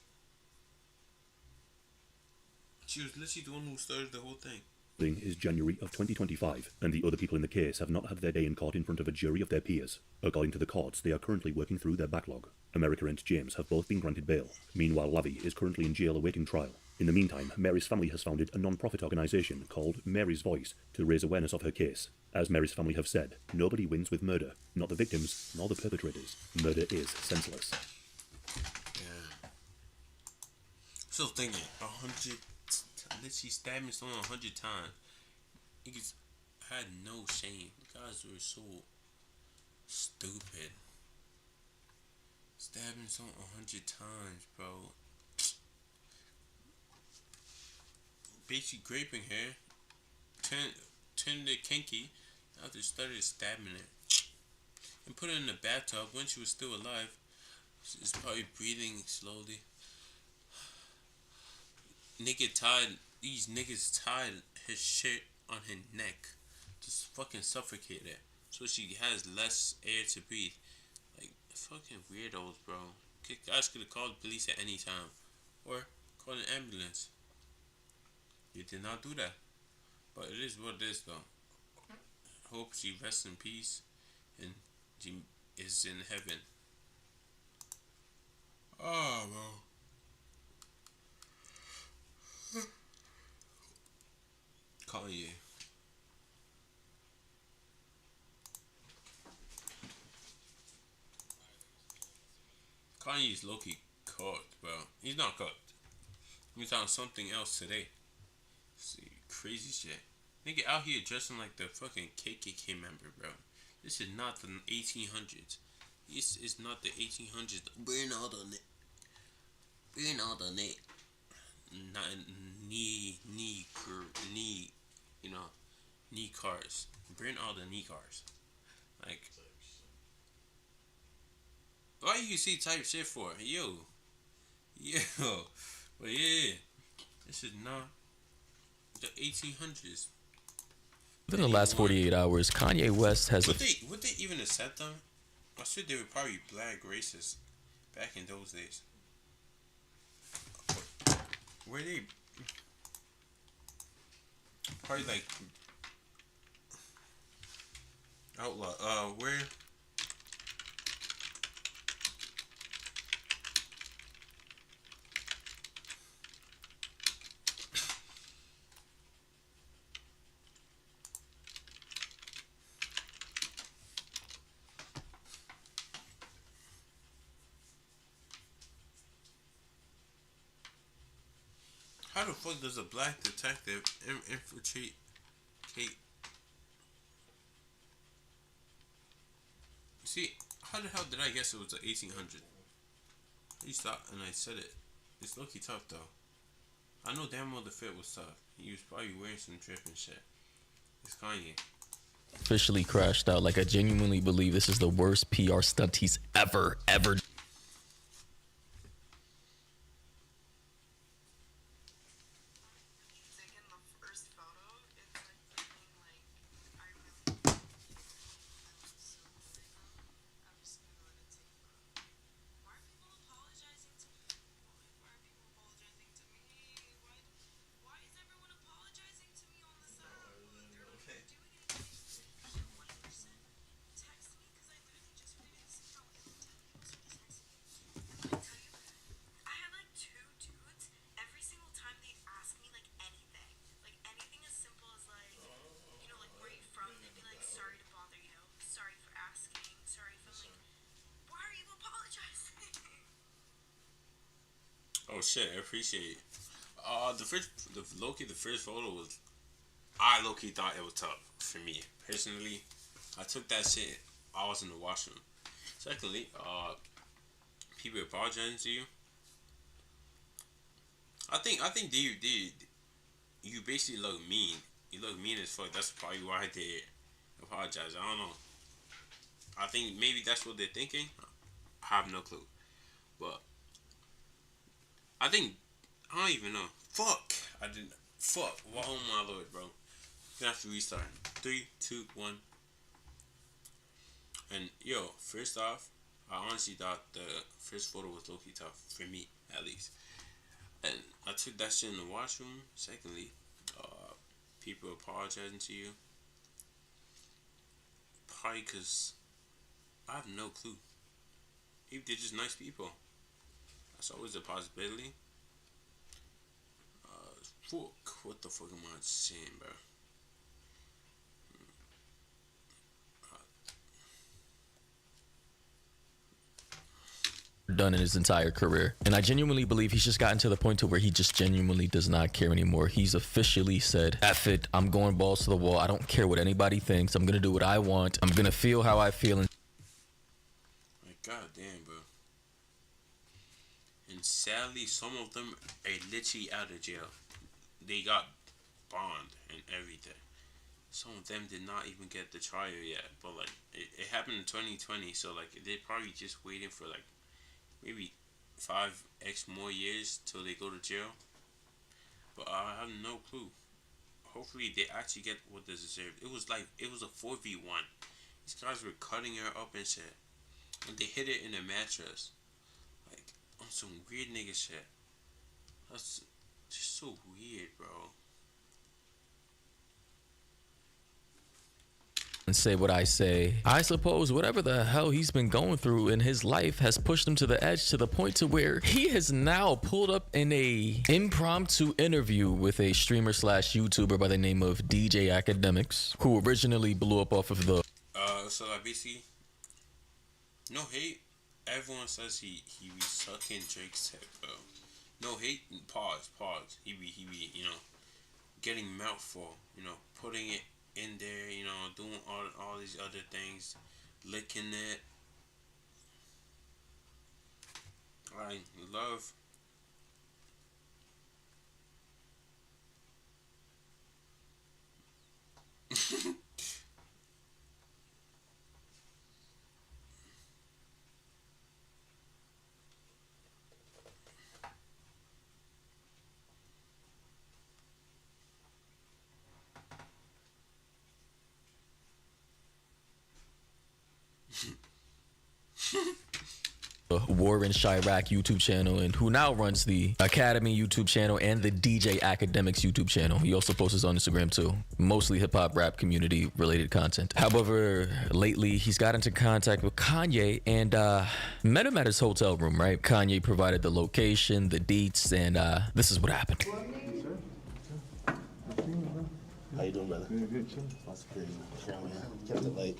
[SPEAKER 1] She was literally the one who started the whole thing.
[SPEAKER 2] is January of 2025, and the other people in the case have not had their day in court in front of a jury of their peers. According to the courts, they are currently working through their backlog. America and James have both been granted bail. Meanwhile, Lavi is currently in jail awaiting trial. In the meantime, Mary's family has founded a non-profit organisation called Mary's Voice to raise awareness of her case. As Mary's family have said, nobody wins with murder, not the victims, nor the perpetrators. Murder is senseless.
[SPEAKER 1] Yeah. Still thinking, 100. Literally stabbed me someone 100 times. Niggas had no shame. The guys were so stupid. Stabbing someone 100 times, bro. Basically raping her. Turned it kinky. After started stabbing her. And put her in the bathtub when she was still alive. She's probably breathing slowly. These niggas tied his shit on her neck. Just fucking suffocate her. So she has less air to breathe. Like, fucking weirdos, bro. Guys could have called police at any time. Or called an ambulance. You did not do that. But it is what it is, though. Hope she rests in peace. And she is in heaven. Oh, bro. Kanye. Kanye's low-key cooked, bro. He's not cooked. He's on something else today. See, crazy shit. Nigga out here dressing like the fucking KKK member, bro. This is not the 1800s. This is not the 1800s. We're not on it. burn all the not knee, you know, knee cars. Burn all the knee cars. Like, why you see type shit for? Yo. But yeah, this is not the 1800s.
[SPEAKER 4] Within the last 48 hours, Kanye West has
[SPEAKER 1] Would they even accept them? I said they were probably black racists back in those days. Were they probably like outlaw? Where? How the fuck does a black detective infiltrate Kate? See, how the hell did I guess it was the 1800s? You stopped and I said it. It's low-key tough though. I know damn well the fit was tough. He was probably wearing some drip and shit. It's Kanye.
[SPEAKER 4] officially crashed out. Like, I genuinely believe this is the worst PR stunt he's ever
[SPEAKER 5] Taking the first photo, it's like looking like I remember. I'm so worried now. I'm just gonna let it take photo. Why are people apologizing to me? Why are people apologizing to me? Why is everyone apologizing to me on the side? They're not even doing anything. You should 1% text me because I literally just didn't see how every 10 people started texting me. And let me tell you, I had like 2 dudes. Every single time they ask me like anything as simple as like, like where are you from? They'd be like, sorry to bother you, sorry for asking, sorry if I'm like, why are you apologizing?
[SPEAKER 1] Oh shit, I appreciate it. The first photo was, I low-key thought it was tough for me personally. I took that shit. I was in the washroom. Secondly, people apologizing to you. I think you basically look mean. You look mean as fuck. That's probably why they apologize. I don't know. I think maybe that's what they're thinking. I have no clue. But I don't even know. Fuck. I didn't. Fuck. Oh my lord, bro. Gonna have to restart. 3, 2, 1. And yo, first off, I honestly thought the first photo was low-key tough for me, at least. And I took that shit in the washroom. Secondly, people apologizing to you. Probably because I have no clue. Maybe they're just nice people. That's always a possibility. Fuck. What the fuck am I saying, bro?
[SPEAKER 4] done in his entire career. And I genuinely believe he's just gotten to the point to where he just genuinely does not care anymore. He's officially said, F it, I'm going balls to the wall. I don't care what anybody thinks. I'm going to do what I want. I'm going to feel how I feel.
[SPEAKER 1] Like, goddamn, bro. And sadly, some of them are literally out of jail. They got bond and everything. Some of them did not even get the trial yet. But, like, it happened in 2020. So, like, they're probably just waiting for, like, maybe 5x more years till they go to jail. But I have no clue. Hopefully they actually get what they deserve. It was a 4v1. These guys were cutting her up and shit. And they hit it in a mattress. Like, on some weird nigga shit. That's just so weird, bro.
[SPEAKER 4] And say what I say. I suppose whatever the hell he's been going through in his life has pushed him to the edge, to the point to where he has now pulled up in a impromptu interview with a streamer slash YouTuber by the name of DJ Academics, who originally blew up off of the
[SPEAKER 1] So like basically, no hate. Everyone says he be sucking Drake's tip, bro. No hate. Pause. He be getting mouthful. Putting it in there. Doing all these other things, licking it. I love
[SPEAKER 4] Warren Chirac YouTube channel, and who now runs the Academy YouTube channel and the DJ Academics YouTube channel. He also posts on Instagram too, mostly hip hop rap community related content. However, lately he's got into contact with Kanye and met him at his hotel room, right? Kanye provided the location, the deets, and this is what happened.
[SPEAKER 6] How you doing, brother? Good, That's crazy. Kept it light.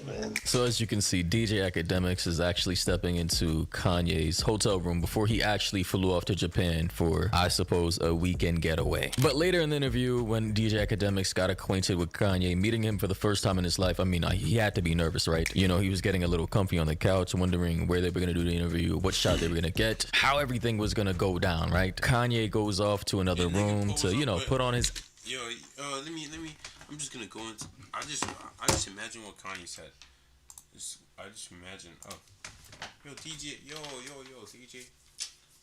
[SPEAKER 6] Man.
[SPEAKER 4] So as you can see, DJ Academics is actually stepping into Kanye's hotel room before he actually flew off to Japan for, I suppose, a weekend getaway. But later in the interview, when DJ Academics got acquainted with Kanye, meeting him for the first time in his life, I mean, he had to be nervous, right? You know, he was getting a little comfy on the couch, wondering where they were going to do the interview, what shot they were going to get, how everything was going to go down, right? Kanye goes off to another room to, you know, put on his...
[SPEAKER 1] Yo, let me. I'm just gonna go into. I just imagine what Kanye said. I just imagine. Oh, yo, DJ. Yo, DJ.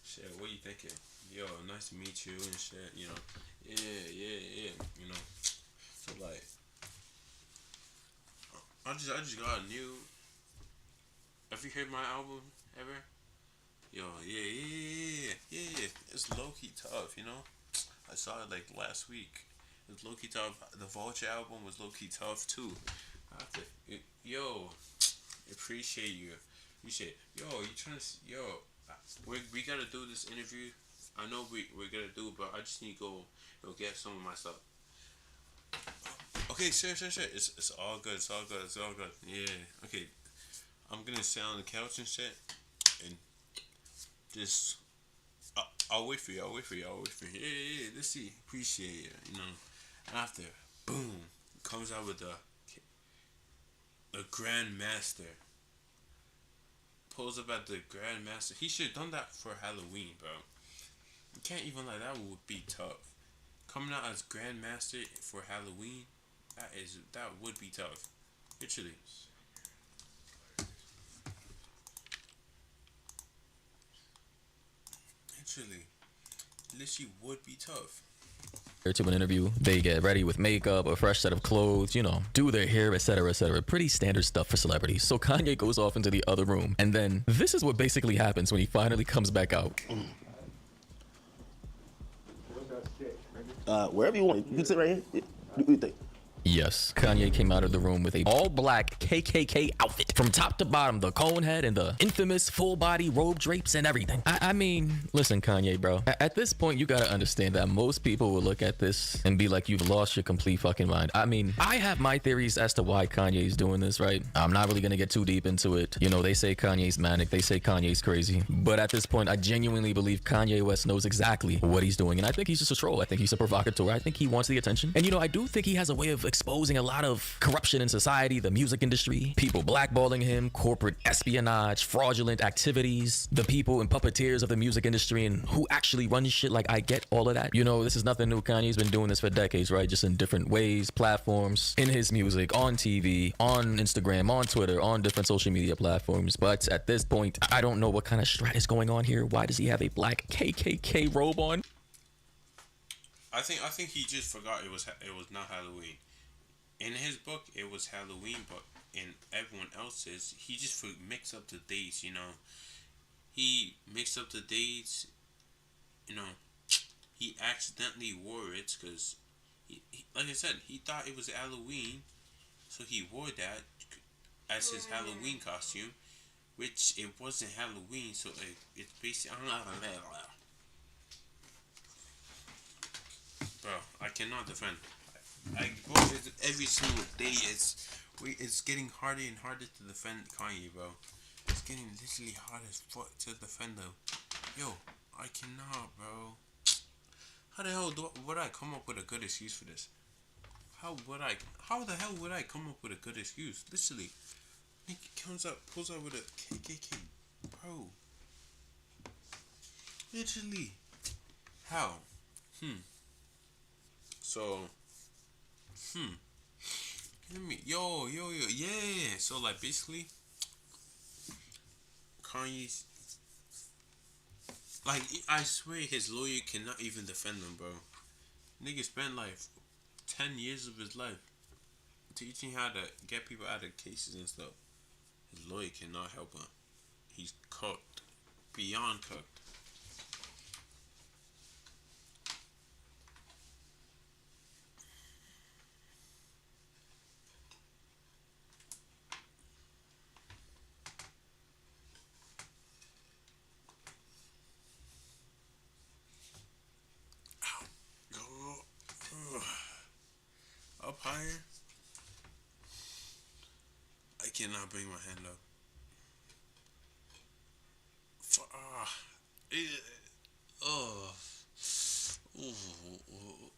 [SPEAKER 1] Shit, what you thinking? Yo, nice to meet you and shit. You know, yeah. You know, so like, I just got a new. Have you heard my album ever? Yo, yeah. It's low key tough, you know. I saw it like last week. It was low key tough. The Vulture album was low key tough too. Appreciate you. Yo, you trying to? Yo, we gotta do this interview. I know we're gonna do it, but I just need to go get some of my stuff. Okay, sure. It's all good. It's all good. Yeah. Okay. I'm gonna sit on the couch and shit, and just. I'll wait for you. Yeah. Let's see. Appreciate it. You know. After, boom, comes out with a Grandmaster. Pulls up at the Grandmaster. He should have done that for Halloween, bro. You can't even like that would be tough. Coming out as Grandmaster for Halloween, that would be tough. Literally. Literally would be tough.
[SPEAKER 4] To an interview, they get ready with makeup, a fresh set of clothes, you know, do their hair, etc. Pretty standard stuff for celebrities. So Kanye goes off into the other room, and then this is what basically happens when he finally comes back out.
[SPEAKER 6] Wherever you want, you can sit right here. What do you think?
[SPEAKER 4] Yes, Kanye came out of the room with a all-black KKK outfit from top to bottom, the cone head and the infamous full-body robe drapes and everything. I mean, listen, Kanye, bro. At this point, you gotta understand that most people will look at this and be like, you've lost your complete fucking mind. I mean, I have my theories as to why Kanye's doing this, right? I'm not really gonna get too deep into it. You know, they say Kanye's manic, they say Kanye's crazy. But at this point, I genuinely believe Kanye West knows exactly what he's doing. And I think he's just a troll. I think he's a provocateur. I think he wants the attention. And, you know, I do think he has a way of exposing a lot of corruption in society, the music industry, people blackballing him, corporate espionage, fraudulent activities, the people and puppeteers of the music industry and who actually run shit. Like, I get all of that. You know, this is nothing new. Kanye's been doing this for decades, right? Just in different ways, platforms, in his music, on TV, on Instagram, on Twitter, on different social media platforms. But at this point, I don't know what kind of strat is going on here. Why does he have a black KKK robe on?
[SPEAKER 1] I think he just forgot it was not Halloween. In his book, it was Halloween, but in everyone else's, he just mixed up the dates, you know. He mixed up the dates, you know. He accidentally wore it because, like I said, he thought it was Halloween, so he wore that as his Halloween costume, which it wasn't Halloween, so it's basically... Bro, I cannot defend. Bro, every single day it's getting harder and harder to defend Kanye, bro. It's getting literally hard as fuck to defend him. Yo, I cannot, bro. How the hell would I come up with a good excuse for this? How the hell would I come up with a good excuse? Literally, he pulls up with a KKK, bro. Literally, how? So. Yeah. So like basically, Kanye's like I swear his lawyer cannot even defend him, bro. Nigga spent like 10 years of his life teaching how to get people out of cases and stuff. His lawyer cannot help him. He's cooked, beyond cooked. Go up higher. I cannot bring my hand up. Eh, oh, ooh, ooh.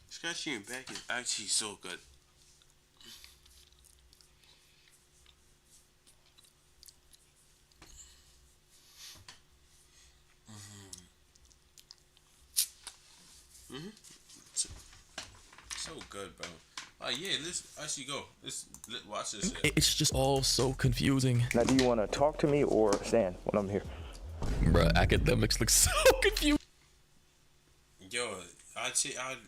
[SPEAKER 1] Scratching your back is actually so good. So, so good, bro. Yeah, let's actually go. Let's watch this.
[SPEAKER 4] It's just all so confusing.
[SPEAKER 7] Now, do you want to talk to me or stand when I'm here?
[SPEAKER 4] Bruh, academics look so confused.
[SPEAKER 1] Yo, I'd say
[SPEAKER 5] I mean,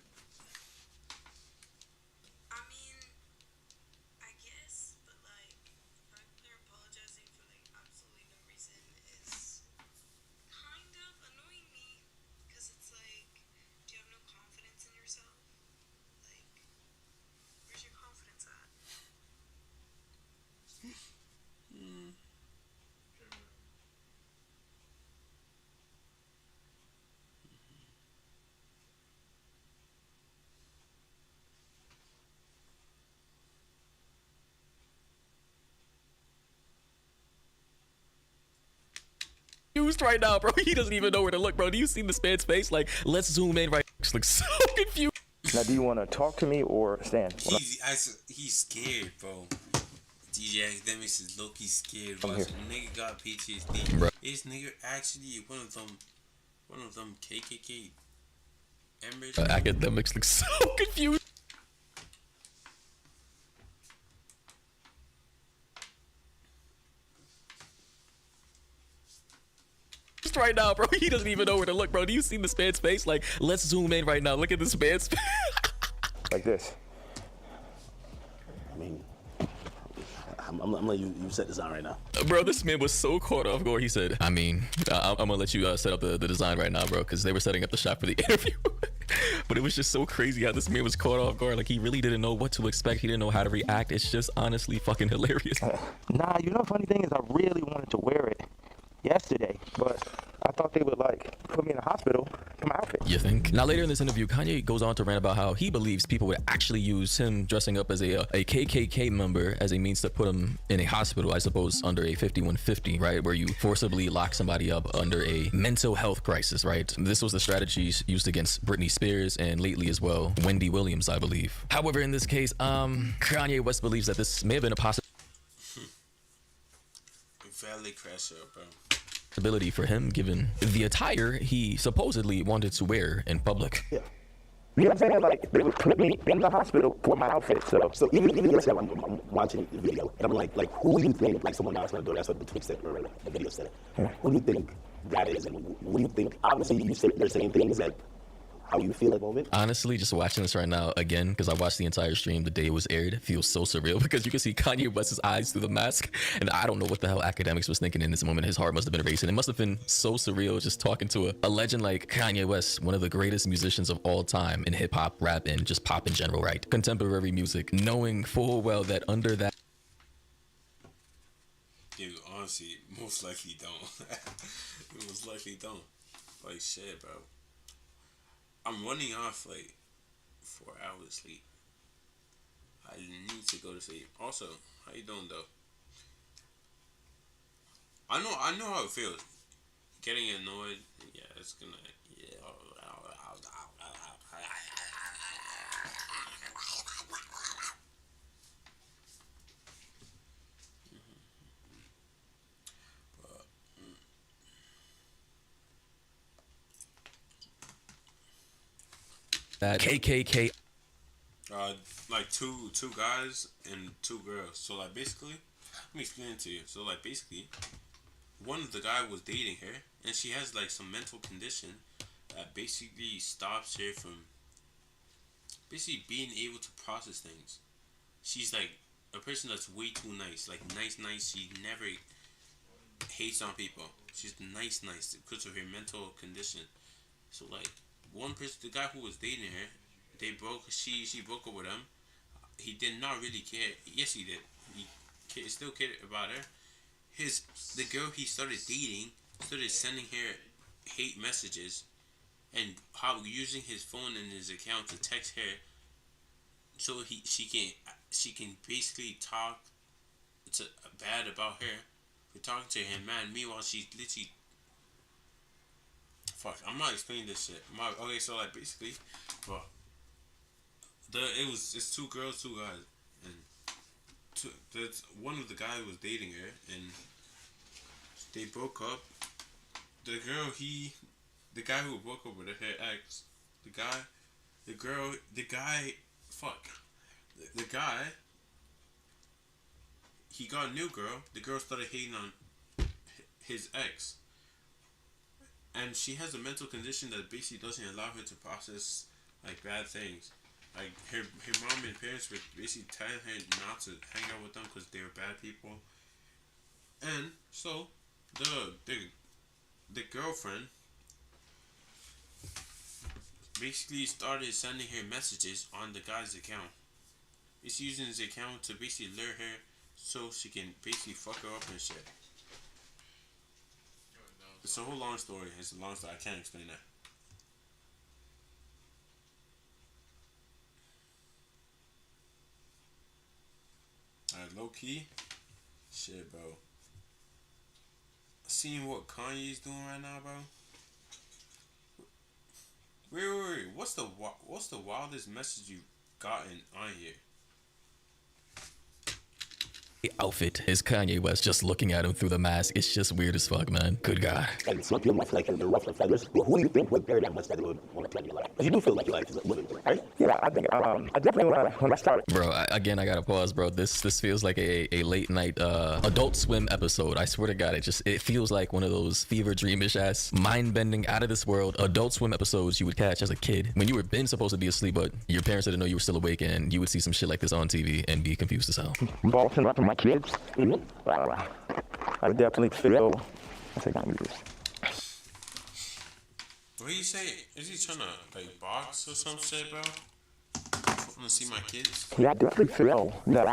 [SPEAKER 5] I guess, but like, they're apologizing for like absolutely no reason is kind of annoying me because it's like, do you have no confidence in yourself? Like, where's your confidence at?
[SPEAKER 4] Confused right now, bro. He doesn't even know where to look, bro. Do you see this man's face? Like, let's zoom in right. Looks so confused.
[SPEAKER 7] Now, do you want to talk to me or stand?
[SPEAKER 1] he's scared, bro. DJ Academics is low-key scared, bro.
[SPEAKER 7] I'm here.
[SPEAKER 1] Nigga got PTSD.
[SPEAKER 4] Bro.
[SPEAKER 1] Is nigga actually one of them KKK members?
[SPEAKER 4] Academics look so confused. Right now, bro. He doesn't even know where to look, bro. Do you see this man's face? Like, let's zoom in right now. Look at this man's face.
[SPEAKER 7] Like this.
[SPEAKER 6] I mean, I'm letting you set this on right now.
[SPEAKER 4] Bro, this man was so caught off guard. He said, I mean, I'm gonna let you set up the design right now, bro, because they were setting up the shot for the interview. But it was just so crazy how this man was caught off guard. Like, he really didn't know what to expect. He didn't know how to react. It's just honestly fucking hilarious.
[SPEAKER 7] Nah, you know, funny thing is, I really wanted to wear it yesterday, but I thought they would like put me in the hospital for my outfit.
[SPEAKER 4] You think? Now, later in this interview, Kanye goes on to rant about how he believes people would actually use him dressing up as a KKK member as a means to put him in a hospital, I suppose, under a 5150, right? Where you forcibly lock somebody up under a mental health crisis, right? This was the strategies used against Britney Spears and lately as well, Wendy Williams, I believe. However, in this case, Kanye West believes that this may have been a possibility
[SPEAKER 1] Bro.
[SPEAKER 4] Ability for him, given the attire he supposedly wanted to wear in public.
[SPEAKER 7] Yeah. You know what I'm saying? Like, they would put me in the hospital for my outfit. So even yesterday, I'm watching the video, and I'm like, who do you think, like someone else going to do? That's what the tweet said, or the video said. Who do you think that is? And what do you think? Obviously, they're saying things that how you feel at the moment.
[SPEAKER 4] Honestly, just watching this right now again, because I watched the entire stream the day it was aired, it feels so surreal because you can see Kanye West's eyes through the mask, and I don't know what the hell Academics was thinking in this moment. His heart must have been racing. It must have been so surreal just talking to a legend like Kanye West, one of the greatest musicians of all time in hip hop, rap, and just pop in general, right? Contemporary music, knowing full well that under that.
[SPEAKER 1] Dude, honestly, most likely don't. Most likely don't. Like shit, bro. I'm running off like 4 hours sleep. I need to go to sleep. Also, how you doing though? I know how it feels. Getting annoyed. Yeah, it's gonna. Yeah.
[SPEAKER 4] that KKK.
[SPEAKER 1] Like two guys and two girls. So like basically, let me explain it to you. So like basically, one of the guy was dating her, and she has like some mental condition that basically stops her from basically being able to process things. She's like a person that's way too nice, like nice. She never hates on people. She's nice because of her mental condition. So like one person, the guy who was dating her, she broke up with him. He did not really care. Yes, he did. He still cared about her. The girl he started dating started sending her hate messages, and how using his phone and his account to text her, so she can basically talk bad about her for talking to him, man. Meanwhile, she's literally. Fuck, I'm not explaining this shit. Okay, so like basically, but it's two girls, two guys, and one of the guys was dating her, and they broke up. The guy who broke up with her ex, the guy, he got a new girl. The girl started hating on his ex, and she has a mental condition that basically doesn't allow her to process like bad things. Like her mom and parents were basically telling her not to hang out with them because they were bad people. And so the girlfriend basically started sending her messages on the guy's account. It's using his account to basically lure her so she can basically fuck her up and shit. It's a whole long story. It's a long story. I can't explain that. Low key, shit, bro. Seeing what Kanye's doing right now, bro. Wait. What's the wildest message you've gotten on here?
[SPEAKER 4] Outfit is Kanye West just looking at him through the mask. It's just weird as fuck, man. Good God.
[SPEAKER 7] And some people might feel like they're rough like feathers. But who do you think would bear that much that would want to play your life? Because you do feel like your life is living, right? Yeah, I think I definitely when I started.
[SPEAKER 4] Bro, I gotta pause, bro. This feels like a late night Adult Swim episode. I swear to God, it feels like one of those fever dreamish ass, mind bending, out of this world Adult Swim episodes you would catch as a kid when you were been supposed to be asleep, but your parents didn't know you were still awake, and you would see some shit like this on TV and be confused as hell.
[SPEAKER 7] Bossing up to my kids. I definitely feel. I think I'm this.
[SPEAKER 1] What do you say? Is he trying to like box or some shit, bro? I want to see my kids.
[SPEAKER 7] Yeah, I definitely feel that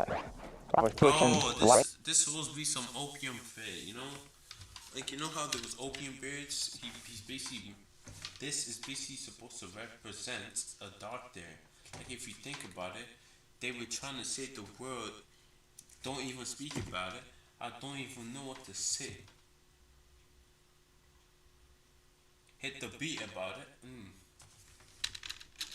[SPEAKER 7] I was pushing.
[SPEAKER 1] Oh, this supposed to be some opium fed, you know? Like, you know how there was opium beards? He's basically, this is basically supposed to represent a doctor. Like, if you think about it, they were trying to say the world, don't even speak about it. I don't even know what to say. Hit the beat about it.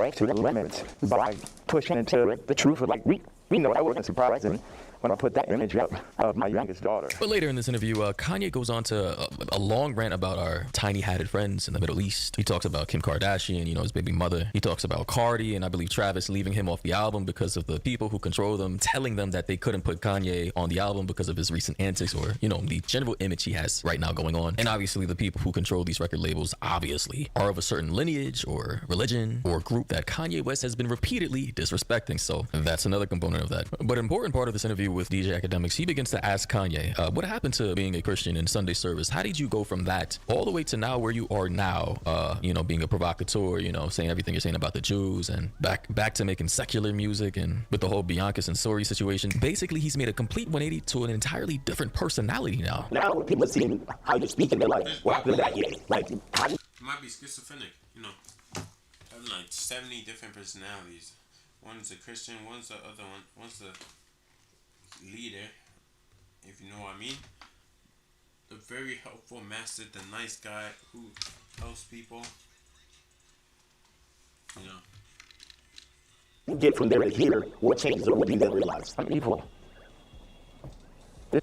[SPEAKER 7] Right to the limits by pushing into the truth of like we know that wasn't surprising when I put that image up of my youngest daughter.
[SPEAKER 4] But later in this interview, Kanye goes on to a long rant about our tiny-hatted friends in the Middle East. He talks about Kim Kardashian, his baby mother. He talks about Cardi and I believe Travis leaving him off the album because of the people who control them, telling them that they couldn't put Kanye on the album because of his recent antics or, the general image he has right now going on. And obviously the people who control these record labels obviously are of a certain lineage or religion or group that Kanye West has been repeatedly disrespecting. So that's another component of that. But an important part of this interview with DJ Academics, he begins to ask Kanye, what happened to being a Christian in Sunday service? How did you go from that all the way to now where you are now, being a provocateur, saying everything you're saying about the Jews and back to making secular music and with the whole Bianca Censori situation. Basically, he's made a complete 180 to an entirely different personality now.
[SPEAKER 7] Now when people see how you speak and they're like, what happened to that? Yeah, like,
[SPEAKER 1] you might be schizophrenic, having like 70 different personalities. One's a Christian, one's the other one, one's the leader, if you know what I mean. The very helpful master, the nice guy who helps people.
[SPEAKER 7] You get from there to here, what changes or what do you then realize? I'm evil.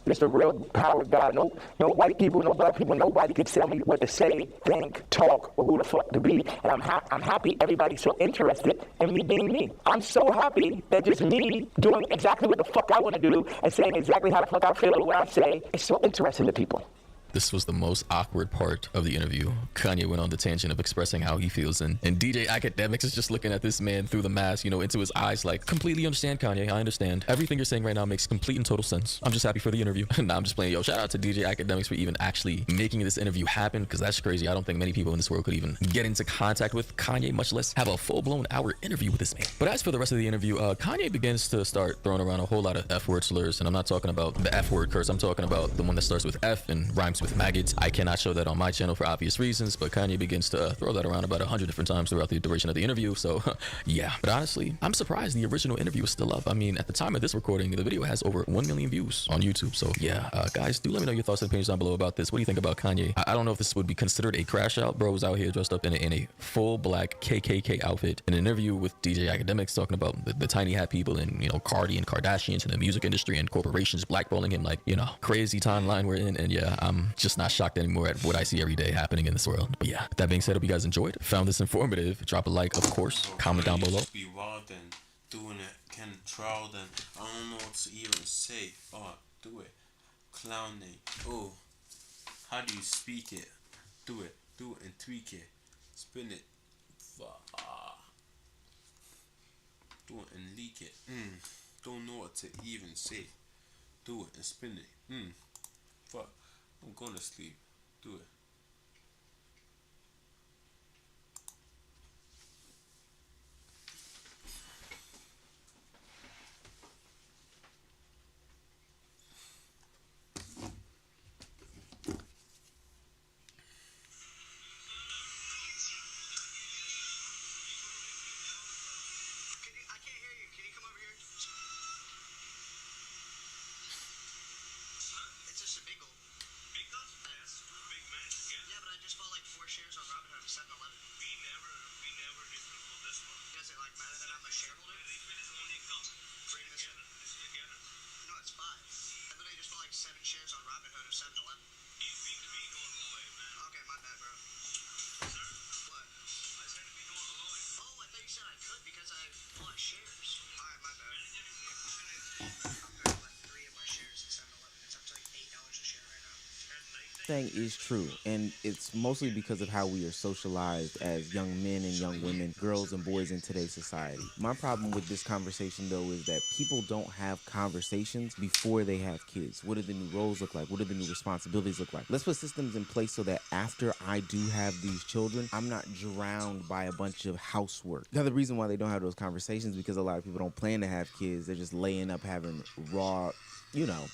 [SPEAKER 7] This the real power of God. No white people, no black people, nobody can tell me what to say, think, talk, or who the fuck to be. And I'm happy everybody's so interested in me being me. I'm so happy that just me doing exactly what the fuck I want to do and saying exactly how the fuck I feel or what I say is so interesting to people.
[SPEAKER 4] This was the most awkward part of the interview. Kanye went on the tangent of expressing how he feels, and DJ Academics is just looking at this man through the mask, into his eyes like, completely understand, Kanye, I understand. Everything you're saying right now makes complete and total sense. I'm just happy for the interview. Nah, I'm just playing. Yo, shout out to DJ Academics for even actually making this interview happen, because that's crazy. I don't think many people in this world could even get into contact with Kanye, much less have a full-blown hour interview with this man. But as for the rest of the interview, Kanye begins to start throwing around a whole lot of F-word slurs, and I'm not talking about the F-word curse. I'm talking about the one that starts with F and rhymes with maggots. I cannot show that on my channel for obvious reasons, but Kanye begins to throw that around about 100 different times throughout the duration of the interview, so yeah. But honestly, I'm surprised the original interview is still up. I mean, at the time of this recording, the video has over 1 million views on YouTube, so yeah. Guys, do let me know your thoughts and opinions down below about this. What do you think about Kanye? I don't know if this would be considered a crash out. Bro was out here dressed up in a full black KKK outfit in an interview with DJ Academics, talking about the tiny hat people and, Cardi and Kardashians and the music industry and corporations blackballing him, like, crazy timeline we're in. And yeah, I'm just not shocked anymore at what I see every day happening in this world. But yeah, that being said, hope you guys enjoyed, found this informative. Drop a like, of course, comment down below.
[SPEAKER 1] Be wild and doing it, controlled, and I don't know what to even say. Oh, do it, clowning. Oh, how do you speak it? Do it and tweak it, spin it. Do it and leak it. Don't know what to even say. Do it and spin it. Fuck, I'm going to sleep. Do it.
[SPEAKER 8] Shares on Robinhood 7-Eleven. We never listened for this one. Does it matter that I'm a shareholder? It is only come. This together. No, it's 5. I literally just bought 7 shares on Robinhood of 7-Eleven. We don't know it, man. Okay, my bad, bro. Sir? What? I said we don't know it. Oh, I thought you said I could because I bought shares. Alright, my bad. I'm going to 3 of my shares at 7-Eleven. It's up to $8 a share right now.
[SPEAKER 9] Thing is true, and it's mostly because of how we are socialized as young men and young women, girls and boys in today's society. My problem with this conversation though is that people don't have conversations before they have kids. What do the new roles look like? What do the new responsibilities look like? Let's put systems in place so that after I do have these children, I'm not drowned by a bunch of housework. Now the reason why they don't have those conversations is because a lot of people don't plan to have kids. They're just laying up having raw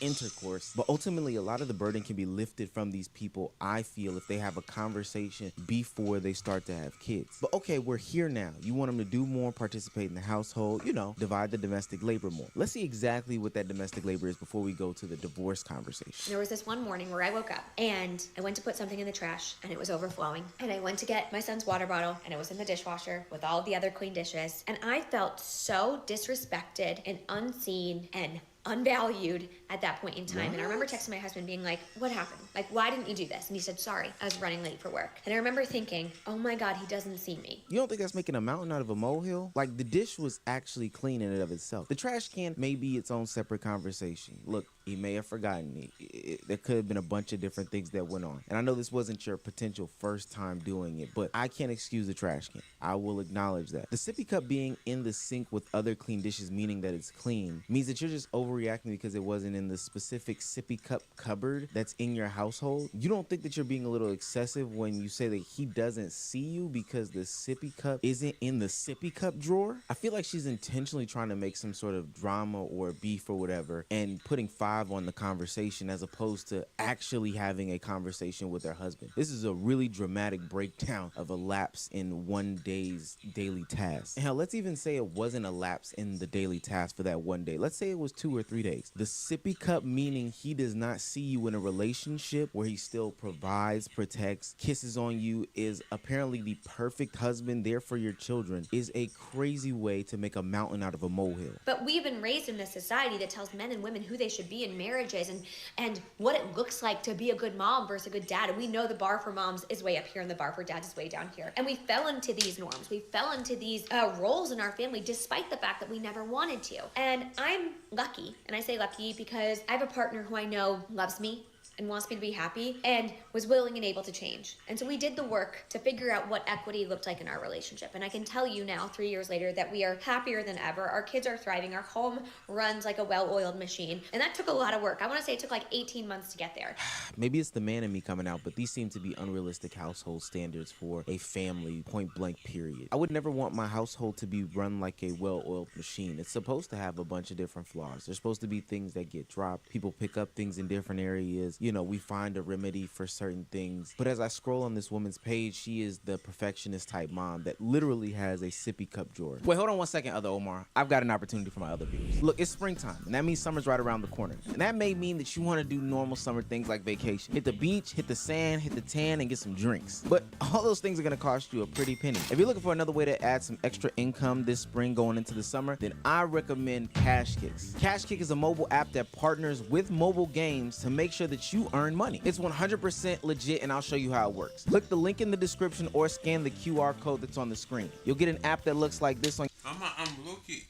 [SPEAKER 9] intercourse. But ultimately, a lot of the burden can be lifted from these people, I feel, if they have a conversation before they start to have kids. But okay, we're here now. You want them to do more, participate in the household, divide the domestic labor more. Let's see exactly what that domestic labor is before we go to the divorce conversation.
[SPEAKER 10] There was this one morning where I woke up and I went to put something in the trash and it was overflowing. And I went to get my son's water bottle and it was in the dishwasher with all the other clean dishes. And I felt so disrespected and unseen and unvalued at that point in time. And I remember texting my husband being like, what happened? Like, why didn't you do this? And he said, sorry, I was running late for work. And I remember thinking, oh my God, he doesn't see me.
[SPEAKER 9] You don't think that's making a mountain out of a molehill? Like, the dish was actually clean in and of itself. The trash can may be its own separate conversation. Look, he may have forgotten it. There could have been a bunch of different things that went on. And I know this wasn't your potential first time doing it, but I can't excuse the trash can. I will acknowledge that. The sippy cup being in the sink with other clean dishes, meaning that it's clean, means that you're just overreacting because it wasn't in the specific sippy cup cupboard that's in your household. You don't think that you're being a little excessive when you say that he doesn't see you because the sippy cup isn't in the sippy cup drawer? I feel like she's intentionally trying to make some sort of drama or beef or whatever and putting 5 on the conversation as opposed to actually having a conversation with her husband. This is a really dramatic breakdown of a lapse in one day's daily task. Hell, let's even say it wasn't a lapse in the daily task for that one day. Let's say it was 2 or 3 days. The sippy cup meaning he does not see you in a relationship where he still provides, protects, kisses on you, is apparently the perfect husband there for your children, is a crazy way to make a mountain out of a molehill.
[SPEAKER 10] But we've been raised in a society that tells men and women who they should be in marriages and what it looks like to be a good mom versus a good dad. And we know the bar for moms is way up here and the bar for dads is way down here. And we fell into these norms. We fell into these roles in our family despite the fact that we never wanted to. And I'm lucky, and I say lucky because I have a partner who I know loves me and wants me to be happy and was willing and able to change. And so we did the work to figure out what equity looked like in our relationship. And I can tell you now, 3 years later, that we are happier than ever. Our kids are thriving. Our home runs like a well-oiled machine. And that took a lot of work. I want to say it took like 18 months to get there.
[SPEAKER 9] Maybe it's the man in me coming out, but these seem to be unrealistic household standards for a family, point blank, period. I would never want my household to be run like a well-oiled machine. It's supposed to have a bunch of different flaws. There's supposed to be things that get dropped. People pick up things in different areas. You know, we find a remedy for certain things. But as I scroll on this woman's page, she is the perfectionist type mom that literally has a sippy cup drawer. Wait, hold on 1 second, other Omar. I've got an opportunity for my other viewers. Look, it's springtime, and that means summer's right around the corner. And that may mean that you want to do normal summer things like vacation. Hit the beach, hit the sand, hit the tan, and get some drinks. But all those things are going to cost you a pretty penny. If you're looking for another way to add some extra income this spring going into the summer, then I recommend Cash Kicks. Cash Kick is a mobile app that partners with mobile games to make sure that you earn money. It's 100% legit, and I'll show you how it works. Click the link in the description or scan the QR code that's on the screen. You'll get an app that looks like this on.
[SPEAKER 1] I'm low-key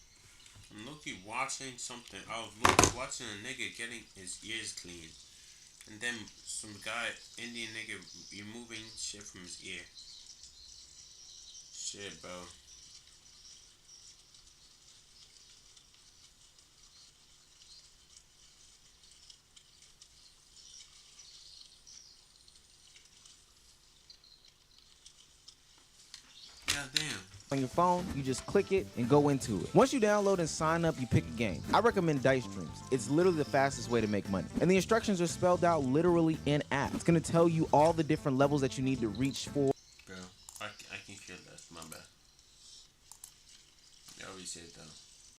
[SPEAKER 1] watching something. I was watching a nigga getting his ears cleaned, and then some guy, Indian nigga, removing shit from his ear. Shit, bro. Damn.
[SPEAKER 9] On your phone, you just click it and go into it. Once you download and sign up, you pick a game. I recommend Dice Dreams. It's literally the fastest way to make money. And the instructions are spelled out literally in app. It's gonna tell you all the different levels that you need to reach for.
[SPEAKER 1] Bro, I can feel that. My bad. I already said that.